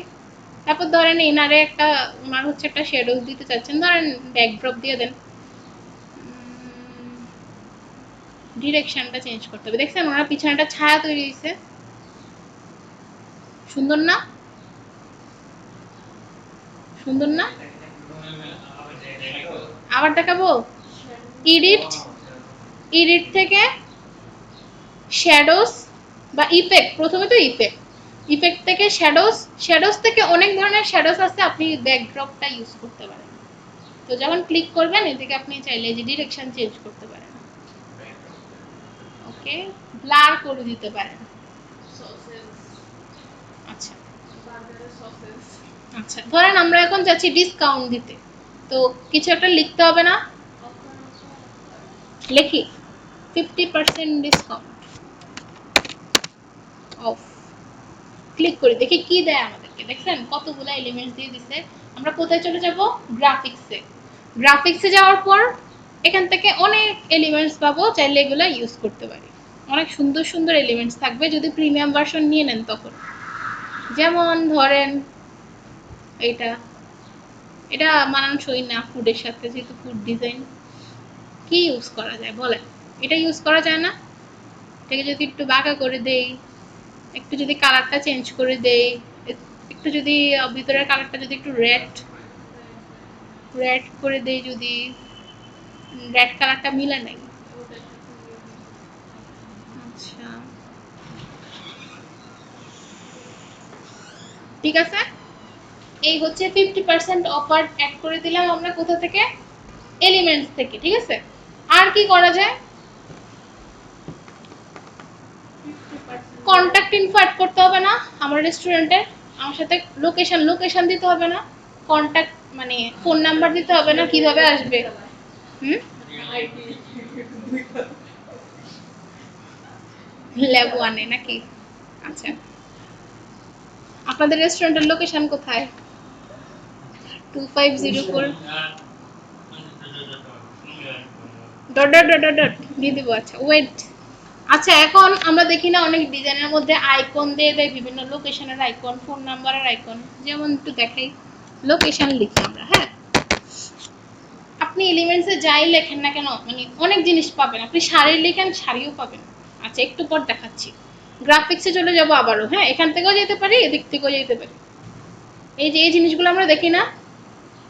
S1: তারপর ধরেন এনারে একটা, ওনার হচ্ছে একটা শ্যাডোজ দিতে চাচ্ছেন, ধরেন ব্যাকড্রপ দিয়ে দেন। ডিরেকশনটা চেঞ্জ করতে হবে। দেখছেন ওনার পিছনে একটা ছায়া তৈরি হয়েছে, সুন্দর না, সুন্দর না। আবার দেখাবো, এডিট, এডিট থেকে শ্যাডোস বা ইফেক্ট, প্রথমে তো ইফেক্ট, ইফেক্ট থেকে শ্যাডোস, শ্যাডোস থেকে অনেক ধরনের শ্যাডোস আছে, আপনি ব্যাকড্রপটা ইউজ করতে পারেন। তো যখন ক্লিক করবেন এদিকে আপনি চাইলে যে ডিরেকশন চেঞ্জ করতে পারেন। ওকে, ব্লার করে দিতে পারেন। আচ্ছা, আচ্ছা ধরেন আমরা এখন যাচ্ছি ডিসকাউন্ট দিতে, তো কিছু একটা লিখতে হবে না, লিখি 50% ডিসকাউন্ট অফ। ক্লিক করি, দেখি কি দেয় আমাদেরকে। দেখছেন কতগুলো এলিমেন্টস দিয়ে দিছে। আমরা কোথায় চলে যাব, গ্রাফিক্সে। গ্রাফিক্সে যাওয়ার পর এখান থেকে অনেক এলিমেন্টস পাবো, চাইলে এগুলো ইউজ করতে পারি। অনেক সুন্দর সুন্দর এলিমেন্টস থাকবে যদি প্রিমিয়াম ভার্সন নিয়ে নেন তখন। যেমন ধরেন এটা, এটা মানানসই না ফুডের সাথে, যেহেতু ফুড ডিজাইন। কি ইউজ করা যায় বলেন, এটা ইউজ করা যায় না। এটাকে যদি একটু বাঁকা করে দেই, একটু যদি কালারটা চেঞ্জ করে দেই, একটু যদি ভিতরের কালারটা যদি একটু রেড রেড করে দেই, যদি রেড কালারটা মিলে নাই। আচ্ছা ঠিক আছে, এই হচ্ছে 50% অফার অ্যাড করে দিলাম আমরা কোথা থেকে, এলিমেন্টস থেকে। ঠিক আছে, আর কি করা যায়, কন্ট্যাক্ট ইনফো অ্যাড করতে হবে না আমার রেস্টুরেন্টের, আমার সাথে লোকেশন, লোকেশন দিতে হবে না, কন্ট্যাক্ট মানে ফোন নাম্বার দিতে হবে না, কিভাবে আসবে। হুম, ল্যাব ওয়ানে নাকি। আচ্ছা, আপনাদের রেস্টুরেন্টের লোকেশন কোথায়, 2504 ডট ডট ডট ডট দিয়ে দিব। আচ্ছা ওয়েট, আচ্ছা এখন আমরা দেখি না অনেক ডিজাইনের মধ্যে আইকন দিয়ে দেয়, বিভিন্ন লোকেশনের আইকন, ফোন নাম্বারের আইকন। যেমন একটু দেখাই, লোকেশন লিখি আমরা। হ্যাঁ, আপনি এলিমেন্টসে যাই লেখেন না কেন মানে অনেক জিনিস পাবেন। আপনি শাড়ি লেখেন, শাড়িও পাবেন। আচ্ছা একটু পর দেখাচ্ছি। গ্রাফিক্সে চলে যাব আবারও। হ্যাঁ, এখান থেকেও যেতে পারি, এদিক থেকেও যেতে পারি। এই যে এই জিনিসগুলো আমরা দেখি না,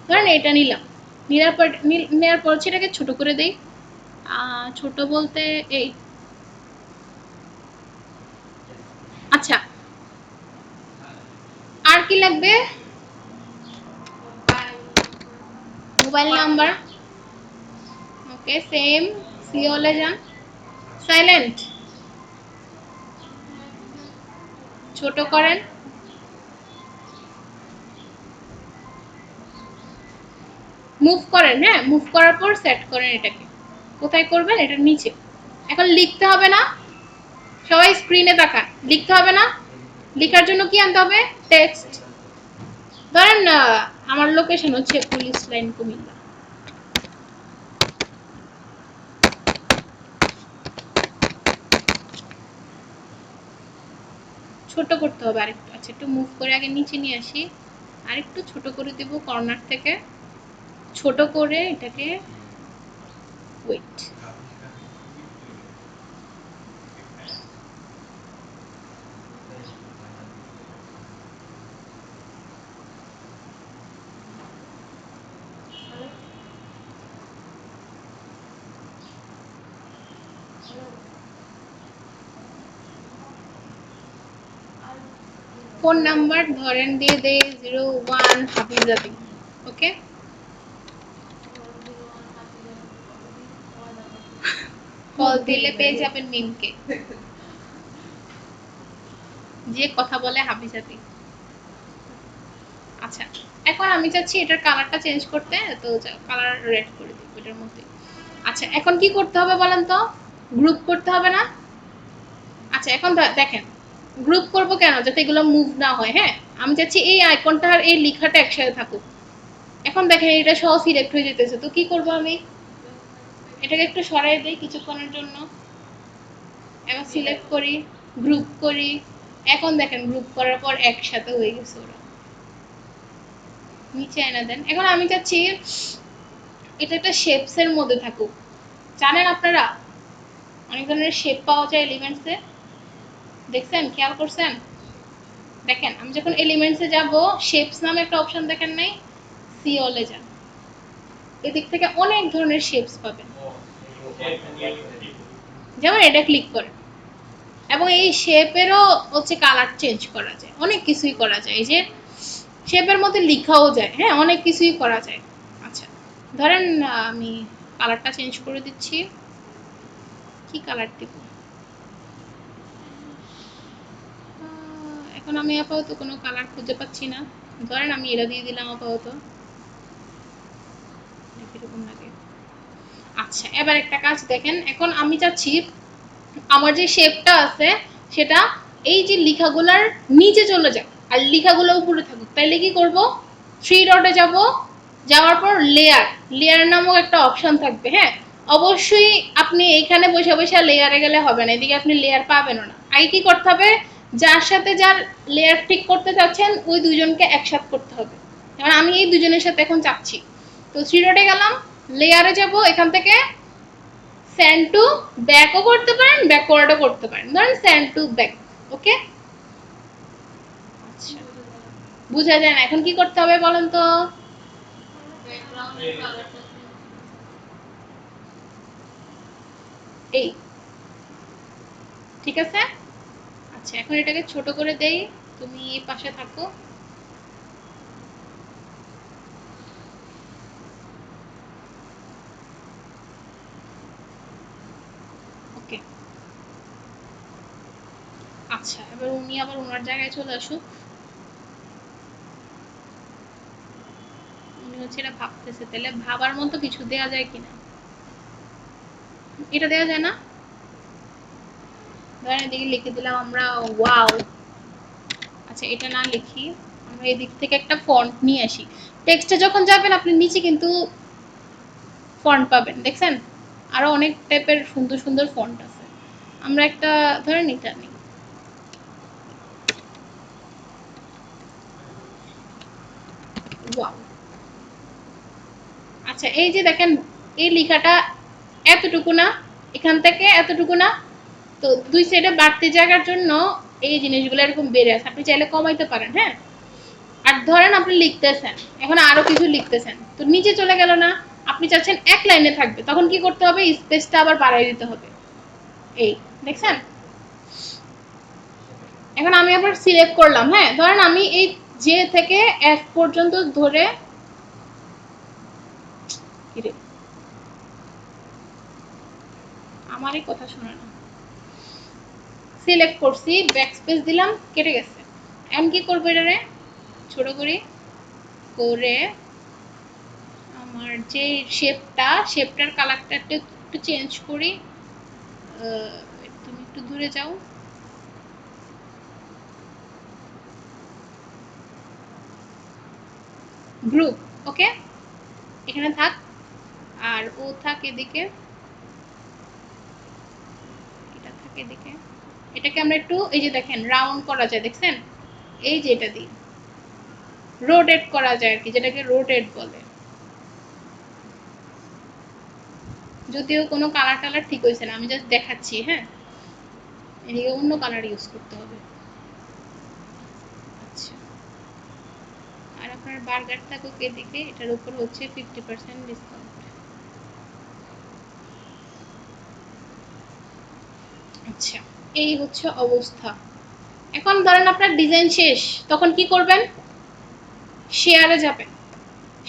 S1: ধরেন এটা নিলাম, নেওয়ার পর সেটাকে ছোট করে দেই। ছোট বলতে এই, আচ্ছা আর কি লাগবে, মোবাইল নাম্বার। ওকে সেম, সিওলে যান, সাইলেন্ট ছোট করেন, মুভ করেন। হ্যাঁ, মুভ করার পর সেট করেন এটাকে। কোথায় করবেন, এটার নিচে। এখন লিখতে হবে না, সবাই স্ক্রিনে তাকান, লিখতে হবে না। লেখার জন্য কি আনতে হবে, টেক্সট। ধরেন আমার লোকেশন হচ্ছে পুলিশ লাইন কুমিল্লা, ছোট করতে হবে আরেকটু। আচ্ছা একটু মুভ করে আগে নিচে নিয়ে আসি, আরেকটু ছোট করে দেব কর্নার থেকে, ছোট করে এটাকে। ওয়েট, ফোন নাম্বার ধরেন দিয়ে দেই 01 হাফিজাতি। ওকে, কল দিলে পেয়ে যাবেন মিমকে, যে কথা বলে হাফিজাতি। আচ্ছা, এখন আমি চাচ্ছি এটার কালারটা চেঞ্জ করতে, তো কালার রেড করে দিব এটার মধ্যে। আচ্ছা, এখন কি করতে হবে বলেন তো? গ্রুপ করতে হবে না? আচ্ছা, এখন দেখেন গ্রুপ করব কেন, যাতে এগুলো মুভ না হয়। হ্যাঁ, আমি চাচ্ছি এই আইকনটা আর এই লেখাটা একসাথে থাকুক। এখন দেখেন এটা সহ সিলেক্ট হয়ে যেতেছে, তো কি করব আমি? এটাকে একটু সরাই দেই কিছুক্ষণের জন্য, এবার সিলেক্ট করি, গ্রুপ করি। এখন দেখেন গ্রুপ করার পর একসাথে হয়ে গেছে ওরা। নিচে এনে দেন। এখন আমি চাচ্ছি এটা একটা শেপস এর মধ্যে থাকুক। জানেন আপনারা অনেক ধরনের শেপ পাওয়া যায় এলিমেন্টসে, দেখছেন, খেয়াল করছেন? দেখেন আমি যখন এলিমেন্টসে যাব, শেপস নামে একটা অপশন দেখেন নাই? সি অলে যান, এদিক থেকে অনেক ধরনের শেপস পাবেন। যেমন এটা ক্লিক করেন, এবং এই শেপেরও হচ্ছে কালার চেঞ্জ করা যায়, অনেক কিছুই করা যায়। এই যে শেপের মধ্যে লেখাও যায়, হ্যাঁ অনেক কিছুই করা যায়। আচ্ছা, ধরেন আমি কালারটা চেঞ্জ করে দিচ্ছি। কি কালার দিব? এখন আমি আপাতত কোনো কালার খুঁজে পাচ্ছি না, ধরেন আমি এটা দিয়ে দিলাম আপাতত। কিরকম লাগে? আচ্ছা, এবার একটা কাজ দেখেন, এখন আমি চাচ্ছি আমার যে শেপটা আছে সেটা এই যে লেখাগুলোর নিচে চলে যাক আর লেখাগুলো উপরে থাকুক। তাইলে কি করব? থ্রি ডটে যাব, যাওয়ার পর লেয়ার, লেয়ার নামক একটা অপশন থাকবে। হ্যাঁ, অবশ্যই আপনি এখানে বসে বসে লেয়ারে গেলে হবে না, এদিকে আপনি লেয়ার পাবেন না। আগে কি করতে হবে? যার সাথে যার লেয়ার ঠিক করতে চাচ্ছেন ওই দুজনকে একসাথে করতে হবে। যেমন আমি এই দুজনের সাথে এখন চাচ্ছি, তো থ্রি ডটে গেলাম, লেয়ারে যাব, এখান থেকে সেন্ড টু ব্যাকও করতে পারেন, ব্যাকওয়ার্ডও করতে পারেন, ধরেন সেন্ড টু ব্যাক। ওকে, আচ্ছা, বুঝা যায় না? এখন কি করতে হবে বলেন তো? এই, ঠিক আছে। আচ্ছা, এখন এটাকে ছোট করে দেই, তুমি এই পাশে থাকো। ওকে, আচ্ছা, এবার উনি আবার ওনার জায়গায় চলে আসুক। উনি হচ্ছে এটা ভাবতেছে, তাহলে ভাবার মতো কিছু দেয়া যায় কিনা। এটা দেয়া যায় না? ধরেন এদিকে লিখে দিলাম আমরা ওয়াও। আচ্ছা, এটা না লিখি, আমরা এদিক থেকে একটা ফন্ট নিয়ে আসি। টেক্সটে যখন যাবেন আপনি নিচে কিন্তু ফন্ট পাবেন, দেখছেন? আরো অনেক টাইপের সুন্দর সুন্দর ফন্ট আছে। আমরা একটা ধরেন এটা নিই, ওয়াও। আচ্ছা, এই যে দেখেন এই লেখাটা এতটুকু না, এখান থেকে এতটুকু না, তো দুই সাইডে বাড়তি জায়গার জন্য এই জিনিসগুলো এরকম বেড়ে আছে, আপনি চাইলে কমাইতে পারেন। হ্যাঁ, আর ধরেন আপনি লিখতেছেন, এখন আরো কিছু লিখতেছেন, তো নিচে চলে গেল না, আপনি চাচ্ছেন এক লাইনে থাকবে, তখন কি করতে হবে? স্পেসটা আবার বাড়াই দিতে হবে। এই, দেখছেন? এখন আমি আবার সিলেক্ট করলাম। হ্যাঁ, ধরেন আমি এই জে থেকে এফ পর্যন্ত ধরে, আমারই কথা শুনে না, সিলেক্ট করছি, ব্যাকস্পেস দিলাম, কেটে গেছে। এখন কি করবো? এটারে ছোট করি, করে আমার যে শেপটার কালারটা একটু চেঞ্জ করি। তুমি একটু দূরে যাও। গ্রুপ, ওকে, এখানে থাক, আর ও থাক এদিকে, এটা থাক এদিকে। এটাকে আমরা একটু, এই যে দেখেন রাউন্ড করা যায়, দেখছেন? এই যে এটা দিয়ে রোটেট করা যায় আর কি, যেটাকে রোটেট বলে। যদিও কোনো কালার টালার ঠিক হয়েছে না, আমি জাস্ট দেখাচ্ছি। হ্যাঁ, এদিকে অন্য কালার ইউজ করতে হবে। আচ্ছা, আর আপনার বার্গার থাকুক এদিকে, এটার উপর হচ্ছে 50% ডিসকাউন্ট। আচ্ছা, এই হচ্ছে অবস্থা। এখন ধরেন আপনার ডিজাইন শেষ, তখন কি করবেন? শেয়ারে যাবেন।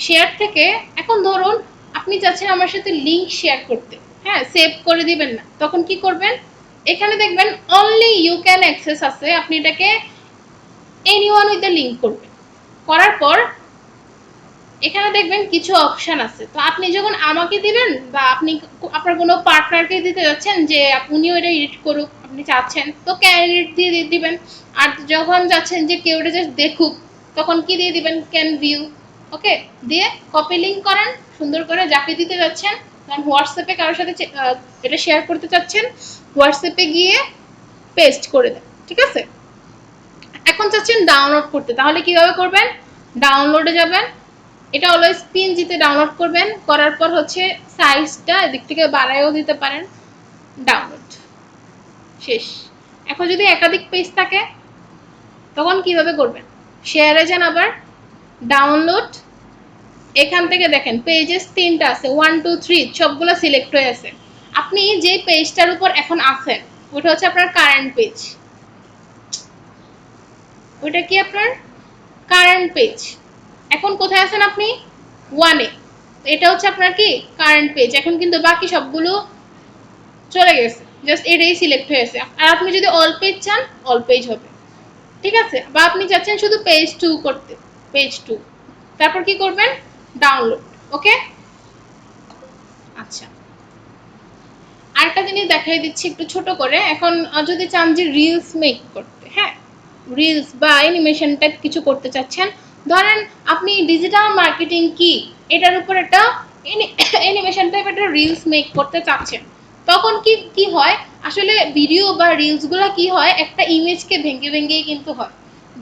S1: শেয়ার থেকে এখন ধরুন আপনি চাচ্ছেন আমার সাথে লিংক শেয়ার করতে, হ্যাঁ, সেভ করে দিবেন না, তখন কি করবেন? এখানে দেখবেন অনলি ইউ ক্যান অ্যাক্সেস আছে, আপনি এটাকে এনিওয়ান উইথ দ্য লিংক করবেন। করার পর এখানে দেখবেন কিছু অপশন আছে, তো আপনি যখন আমাকে দিবেন বা আপনি আপনার কোনো পার্টনারকে দিতে যাচ্ছেন যে উনিও এটা এডিট করুক আপনি চাচ্ছেন, তো ক্যান এডিট দিয়ে দিবেন। আর যখন যাচ্ছেন যে কেউ এটা জাস্ট দেখুক, তখন কি দিয়ে দিবেন? Can view. ওকে, দিয়ে কপি লিঙ্ক করেন সুন্দর করে, যাকে দিতে যাচ্ছেন। কারণ হোয়াটসঅ্যাপে কারোর সাথে এটা শেয়ার করতে চাচ্ছেন, হোয়াটসঅ্যাপে গিয়ে পেস্ট করে দেন, ঠিক আছে? এখন চাচ্ছেন ডাউনলোড করতে, তাহলে কিভাবে করবেন? ডাউনলোডে যাবেন, এটা অলওয়েজ পিএনজিতে ডাউনলোড করবেন, করার পর হচ্ছে সাইজটা এদিক থেকে বাড়ায়ও দিতে পারেন। ডাউনলোড শেষ। এখন যদি একাধিক পেজ থাকে তখন কিভাবে করবেন? শেয়ারে যান, আবার ডাউনলোড, এখান থেকে দেখেন পেজেস 3টা আছে, 1 2 3 সবগুলো সিলেক্ট হয়ে আছে। আপনি যে পেজটার উপর এখন আছেন ওটা হচ্ছে আপনার কারেন্ট পেজ, ওটা কি আপনার কারেন্ট পেজ। এখন কোথায় আছেন আপনি? 1-এ। এটা হচ্ছে আপনার কি কারেন্ট পেজ। এখন কিন্তু বাকি সবগুলো চলে গেছে, জাস্ট এটাই সিলেক্ট হয়েছে। আর আপনি যদি অল পেজ চান অল পেজ হবে, ঠিক আছে? বা আপনি চাচ্ছেন শুধু পেজ 2 করতে, পেজ 2, তারপর কি করবেন? ডাউনলোড। ওকে, আচ্ছা, আরেকটা জিনিস দেখাই দিচ্ছি একটু ছোট করে। এখন যদি চান যে রিলস মেক করতে, হ্যাঁ, রিলস বা অ্যানিমেশন টাইপ কিছু করতে চাচ্ছেন, ধরেন আপনি ডিজিটাল মার্কেটিং কি এটার উপর একটা অ্যানিমেশন টাইপ একটা রিলস মেক করতে চাচ্ছেন, তখন কি কি হয়? আসলে ভিডিও বা রিলসগুলো কি হয়, একটা ইমেজকে ভেঙে ভেঙেই কিন্তু হয়।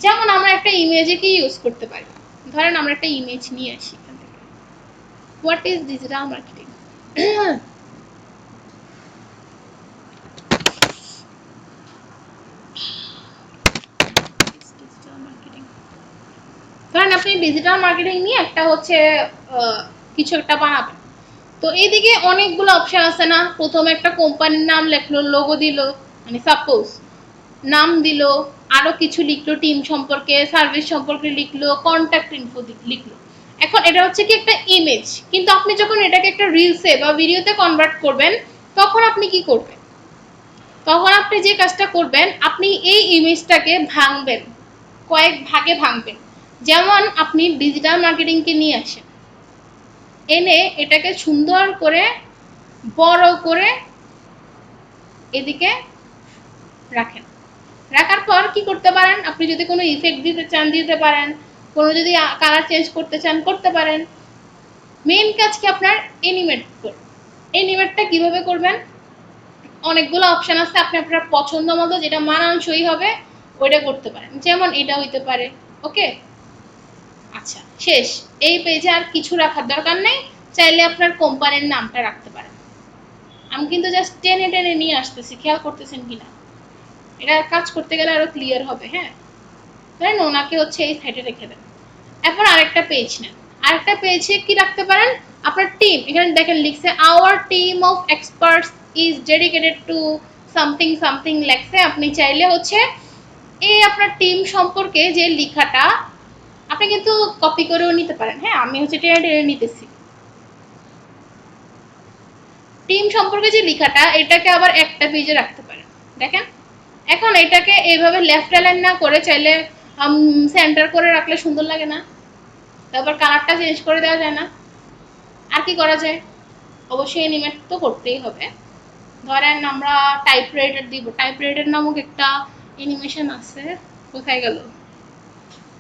S1: যেমন আমরা একটা ইমেজে কি ইউজ করতে পারি, ধরেন আমরা একটা ইমেজ নিয়ে আসি এখান থেকে। What is digital marketing? Digital marketing, ধরেন আপনি ডিজিটাল মার্কেটিং নিয়ে একটা হচ্ছে কিছু একটা বানাবেন। তো এইদিকে অনেকগুলো অপশন আছে না? প্রথমে একটা কোম্পানির নাম লেখলো, লোগো দিল, মানে সাপোজ নাম দিল, আরো কিছু লিখলো, টিম সম্পর্কে, সার্ভিস সম্পর্কে লিখলো, কন্ট্যাক্ট ইনফো লিখলো। এখন এটা হচ্ছে কি একটা ইমেজ, কিন্তু আপনি যখন এটাকে একটা রিলসে বা ভিডিওতে কনভার্ট করবেন, তখন আপনি কি করবেন? তখন আপনি যে কাজটা করবেন, আপনি এই ইমেজটাকে ভাঙবেন, কয়েক ভাগে ভাঙবেন। যেমন আপনি ডিজিটাল মার্কেটিংকে নিয়ে আসেন, এনে এটাকে সুন্দর করে বড় করে এদিকে রাখেন। রাখার পর কি করতে পারেন? আপনি যদি কোনো ইফেক্ট দিতে চান দিতে পারেন, কোনো যদি কালার চেঞ্জ করতে চান করতে পারেন। মেইন কাজ কি আপনার? এনিমেট করুন। এনিমেটটা কিভাবে করবেন? অনেকগুলো অপশন আছে, আপনি আপনার পছন্দ মতো যেটা মানানসই হবে ওইটা করতে পারেন, যেমন এটা হইতে পারে। ওকে, আচ্ছা, শেষ। এই পেজে আর কিছু রাখার দরকার নেই, চাইলে আপনার কোম্পানির নামটা রাখতে পারেন। আমি কিন্তু জাস্ট টেনে টেনে নিয়ে আসতেছি, খেয়াল করতেছেন কিনা? এটা কাজ করতে গেলে আরো ক্লিয়ার হবে। হ্যাঁ, ধরেন ওনাকে হচ্ছে এই সাইডে রেখে দেন। এখন আরেকটা পেজ নেন, আরেকটা পেজে কি রাখতে পারেন? আপনার টিম, এখানে দেখেন লিখছে our team of experts is dedicated to something something লেখছে। আপনি চাইলে হচ্ছে এই আপনার টিম সম্পর্কে যে লেখাটা আপনি কিন্তু কপি করেও নিতে পারেন। হ্যাঁ, আমি হচ্ছে টেনে টেনে নিতেছি। টিম সম্পর্কে যে লেখাটা এটাকে আবার একটা পেজে রাখতে পারেন, দেখেন। এখন এটাকে এইভাবে লেফট অ্যালাইন না করে চাইলে সেন্টার করে রাখলে সুন্দর লাগে না? তারপর কালারটা চেঞ্জ করে দেওয়া যায় না? আর কি করা যায়? অবশ্যই অ্যানিমেট তো করতেই হবে। ধরেন আমরা টাইপরাইটার দিব, টাইপরাইটার নামক একটা অ্যানিমেশন আছে, কোথায় গেল?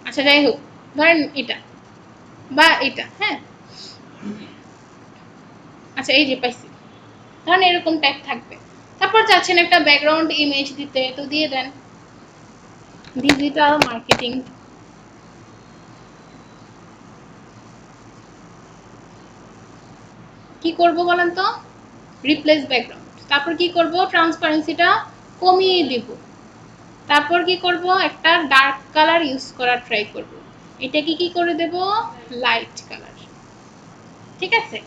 S1: আচ্ছা, যাই হোক, ধরেন এটা বা এটা, হ্যাঁ, আচ্ছা এই যে পাইছি। ধরেন এরকম টাইপ থাকবে। তারপর চাচ্ছেন একটা ব্যাকগ্রাউন্ড ইমেজ দিতে, তো দিয়ে দেন ডিজিটাল মার্কেটিং। কি করব বলেন তো? Replace background. তারপর কি করব? ট্রান্সপারেন্সিটা কমিয়ে দিব। তারপর কি করব? একটা ডার্ক কালার ইউজ করার ট্রাই করব। এটাকে কি করে দেব? Light colour. ঠিক আছে,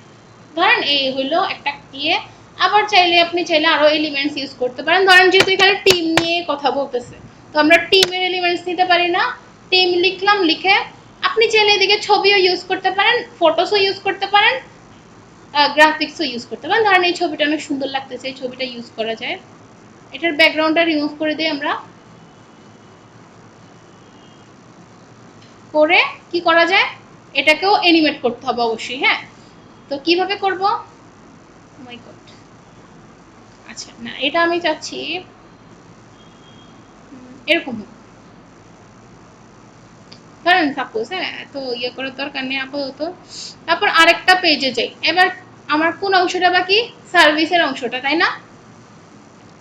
S1: ধরেন এই হলো একটা ইয়ে। আবার চাইলে আপনি চাইলে আরো এলিমেন্টস ইউজ করতে পারেন। ধরেন যেহেতু এখানে টিম নিয়ে কথা বলতেছে, তো আমরা টিমের এলিমেন্টস নিতে পারি না? টিম লিখলাম, লিখে আপনি চাইলে এদিকে ছবিও ইউজ করতে পারেন, ফটোসও ইউজ করতে পারেন, গ্রাফিক্সও ইউজ করতে পারেন। ধরেন এই ছবিটা অনেক সুন্দর লাগতেছে, এই ছবিটা ইউজ করা যায়। এটার ব্যাকগ্রাউন্ডটা রিমুভ করে দিই আমরা। করে কি করা যায়, এটাকেও অ্যানিমেট করতে হবে অবশ্যই। হ্যাঁ, তো কিভাবে করব? মাই গড, আচ্ছা না, এটা আমি চাচ্ছি এরকম হোক। ধরেন সাপোজ, হ্যাঁ, এত ইয়ে করার দরকার নেই আপাতত। তারপর আরেকটা পেজে যাই। এবার আমার কোন অংশটা বাকি? সার্ভিসের অংশটা, তাই না?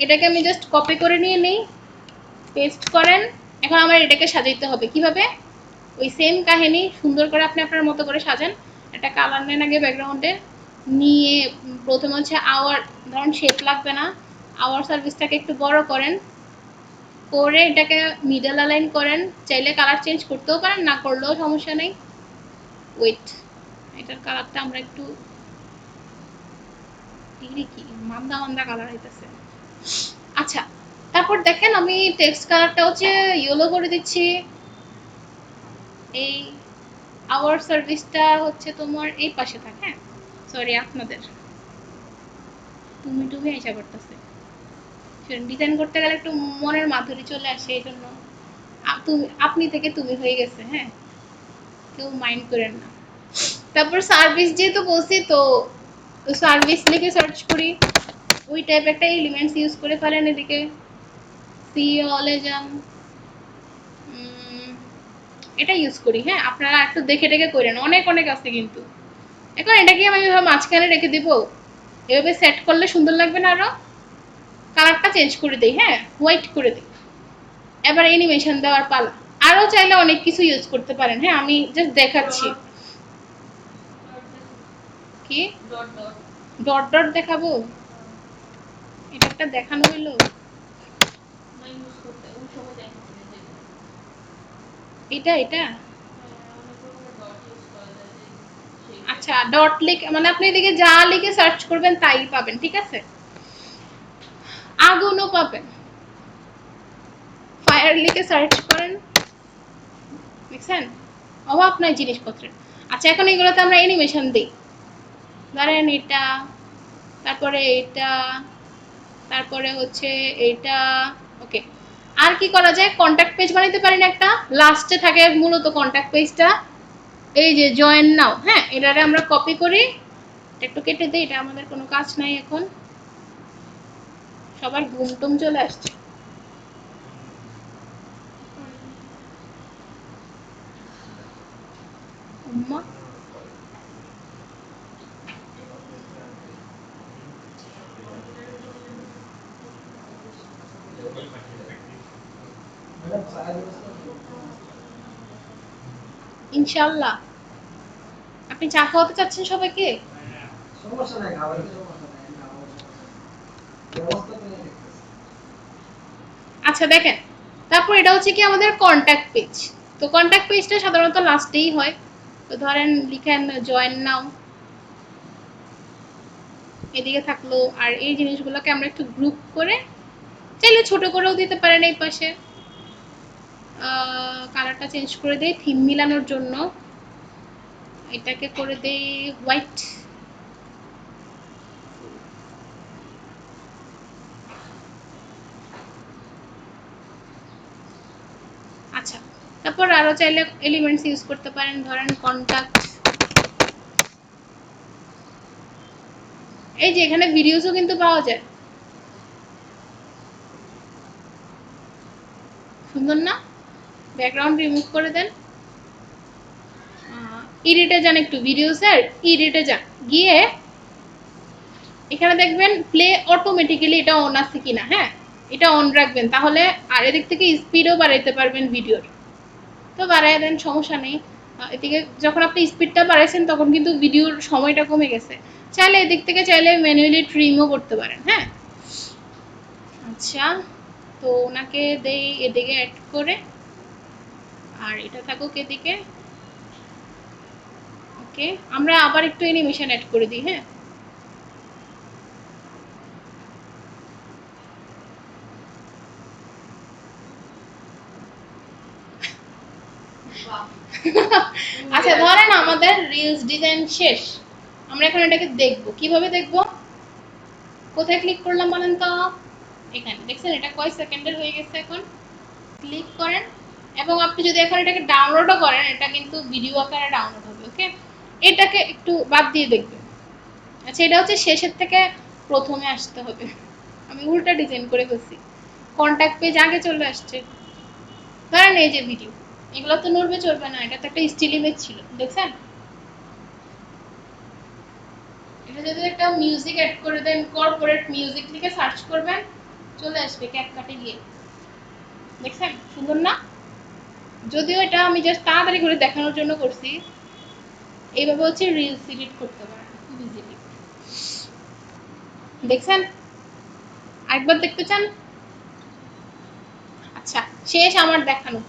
S1: এটাকে আমি জাস্ট কপি করে নিয়ে নিই, পেস্ট করেন। এখন আমার এটাকে সাজাইতে হবে কিভাবে? ওই সেম কাহিনী, সুন্দর করে আপনি আপনার মতো করে সাজান। একটা কালার নেন আগে ব্যাকগ্রাউন্ডে, নিয়ে প্রথমে হচ্ছে আওয়ার, ধরেন শেপ লাগবে না, আওয়ার সার্ভিসটাকে একটু বড় করেন, করে এটাকে মিডল অ্যালাইন করেন। চাইলে কালার চেঞ্জ করতেও পারেন, না করলেও সমস্যা নেই। ওয়েট, এটার কালারটা আমরা একটু, ডিগ্রি কি মান্দা মান্দা কালার হইতেছে। আচ্ছা, তারপর দেখেন আমি টেক্সট কালারটা হচ্ছে ইয়েলো করে দিচ্ছি। এই আওয়ার সার্ভিসটা হচ্ছে তোমার এই পাশে থাকে, হ্যাঁ সরি আপনাদের, তুমি তুমি আইসা করতেছে। ডিজাইন করতে গেলে একটু মনের মাধুরী চলে আসে, এই জন্য তুমি আপনি থেকে তুমি হয়ে গেছে। হ্যাঁ, কেউ মাইন্ড করেন না। তারপর সার্ভিস যেহেতু বলছি, তো সার্ভিস লিখে সার্চ করি, ওই টাইপ একটা এলিমেন্টস ইউজ করে ফেলেন এদিকে। সি অলে যান, এটা ইউজ করি। হ্যাঁ, আপনারা একটু দেখে টেকে করেন, অনেক অনেক আছে কিন্তু। এখন এটাকে আমি মাঝখানে রেখে দিব, এভাবে সেট করলে সুন্দর লাগবে না আরো? কালারটা চেঞ্জ করে দিই, হ্যাঁ হোয়াইট করে দিই। এবার অ্যানিমেশন দেওয়ার পালা। আরো চাইলে অনেক কিছু ইউজ করতে পারেন। হ্যাঁ, আমি জাস্ট দেখাচ্ছি। কি
S2: ডট ডট
S1: ডট ডট দেখাবো? এটা একটা দেখানো হইলো?
S2: না ইউজ করতে ওই সময় দেখাচ্ছিলেন যেটা।
S1: এটা এটা
S2: হ্যাঁ, অনেক রকমের ডট ইউজ করা যায় যে সেই
S1: আচ্ছা, ডট লিখ মানে আপনি এদিকে যা লিখে সার্চ করবেন তাই পাবেন, ঠিক আছে? আগুনও পাবেন, ফায়ার লিখে সার্চ করেন, দেখছেন? অভাব নাই জিনিসপত্রের। আচ্ছা, এখন এগুলোতে আমরা অ্যানিমেশন দিই। ধরেন এটা, তারপরে এটা, তারপরে হচ্ছে এটা। ওকে, আর কি করা যায়? কন্ট্যাক্ট পেজ বানাইতে পারেন একটা, লাস্টে থাকে মূলত কন্ট্যাক্ট পেজটা। এই যে জয়েন নাও, হ্যাঁ, এটারে আমরা কপি করি, একটু কেটে দিই, এটা আমাদের কোনো কাজ নাই এখন। সবার ঘুম টুম চলে আসছে। উম্মা, ইনশাল্লাহ। আপনি চা খাওয়াতে চাচ্ছেন সবাইকে? সমস্যা নাই, খাবারের সমস্যা নাই, আমি খাওয়াবো, সমস্যা নাই, ব্যবস্থা তো আমি দেখতেছি। আচ্ছা দেখেন, তারপর এটা হচ্ছে কি আমাদের কন্ট্যাক্ট পেজ। তো কন্ট্যাক্ট পেজটা সাধারণত লাস্টেই হয়। তো ধরেন লিখেন জয়েন নাও, এদিকে থাকলো। আর এই জিনিসগুলোকে আমরা একটু গ্রুপ করে, চাইলে ছোট করেও দিতে পারেন এই পাশে। কালারটা চেঞ্জ করে দেই থিম মিলানোর জন্য, এটাকে করে দেই হোয়াইট। আচ্ছা, তারপর আরো চাইলে এলিমেন্টস ইউজ করতে পারেন, ধরেন কন্টাক্ট। এই যে এখানে ভিডিওসও কিন্তু পাওয়া যায়, সুন্দর না? ব্যাকগ্রাউন্ড রিমুভ করে দেন, এডিটে যান, একটু ভিডিওসের এডিটে যান, গিয়ে এখানে দেখবেন প্লে অটোমেটিক্যালি, এটা অন আছে কিনা। হ্যাঁ, এটা অন রাখবেন, তাহলে আর এদিক থেকে স্পিডও বাড়াইতে পারবেন ভিডিওর। তো বাড়াই দেন, সমস্যা নেই। এদিকে যখন আপনি স্পিডটা বাড়াইছেন তখন কিন্তু ভিডিওর সময়টা কমে গেছে। চাইলে এদিক থেকে চাইলে ম্যানুয়ালি ট্রিমও করতে পারেন। হ্যাঁ, আচ্ছা, তো ওনাকে দেই এদিকে অ্যাড করে, আর এটা থাকুক এদিকে। ওকে, আমরা আবার একটু অ্যানিমেশন অ্যাড করে দিই। হ্যাঁ, আচ্ছা ধরেন আমাদের রিলস ডিজাইন শেষ, আমরা এখন এটাকে দেখবো, কিভাবে দেখবো? কোথায় ক্লিক করলাম বলেন তো? এখানে দেখছেন এটা কয় সেকেন্ডের হয়ে গেছে এখন। ক্লিক করেন এবং আপনি যদি এখন এটাকে ডাউনলোডও করেন এটা কিন্তু ভিডিও আকারে ডাউনলোড হবে। ওকে, এটাকে একটু বাদ দিয়ে দেখবেন। আচ্ছা এটা হচ্ছে শেষের থেকে প্রথমে আসতে হবে, আমি উল্টা ডিজাইন করে ফেলছি, কন্ট্যাক্ট পেজ আগে চলে আসছে। ধরেন এই যে ভিডিও, এগুলো তো নড়বে চলবে না, এটা তো একটা স্টিল ইমেজ ছিল, দেখছেন? এটা যদি একটা মিউজিক অ্যাড করে দেন, কর্পোরেট মিউজিক লিখে সার্চ করবেন চলে আসবে ক্যাপকাটে গিয়ে, দেখছেন সুন্দর না? যদিও এটা আমি জাস্ট তাড়াতাড়ি করে দেখানোর জন্য করছি। এইভাবে হচ্ছে রিলস এডিট করতে পারেন খুব ইজিলি, দেখছেন? আরেকবার দেখতে চান? আচ্ছা শেষ আমার দেখানো।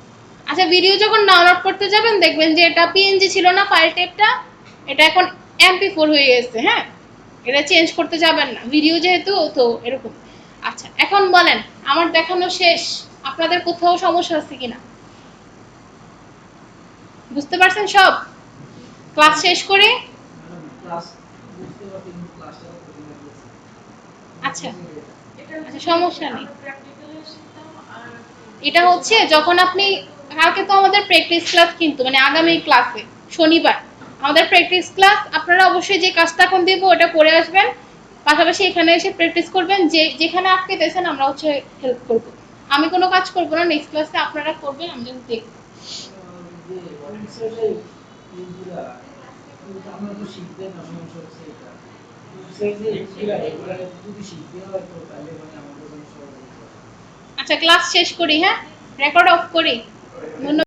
S1: আচ্ছা ভিডিও যখন ডাউনলোড করতে যাবেন দেখবেন যে এটা পিএনজি ছিল না ফাইল টাইপটা, এটা এখন এমপি4 হয়ে গেছে। হ্যাঁ, এটা চেঞ্জ করতে যাবেন না, ভিডিও যেহেতু তো এরকম। আচ্ছা এখন বলেন আমার দেখানো শেষ, আপনাদের কোথাও সমস্যা আছে কিনা? বুঝতে পারছেন সব? ক্লাস শেষ করে আচ্ছা আচ্ছা সমস্যা নেই। এটা হচ্ছে যখন আপনি, কালকে তো আমাদের প্র্যাকটিস ক্লাস, কিন্তু মানে আগামী ক্লাসে শনিবার আমাদের প্র্যাকটিস ক্লাস, আপনারা অবশ্যই যে কাজটা এখন দিব ওটা করে আসবেন, পাশাপাশি এখানে এসে প্র্যাকটিস করবেন, যে যেখানে আটকে দিয়েছেন আমরা হচ্ছে হেল্প করব। আমি কোনো কাজ করব না, নেক্সট ক্লাসে আপনারা করবেন, আমি যদি দেখব। আচ্ছা ক্লাস শেষ করি, হ্যাঁ রেকর্ড অফ করি। ধন্যবাদ।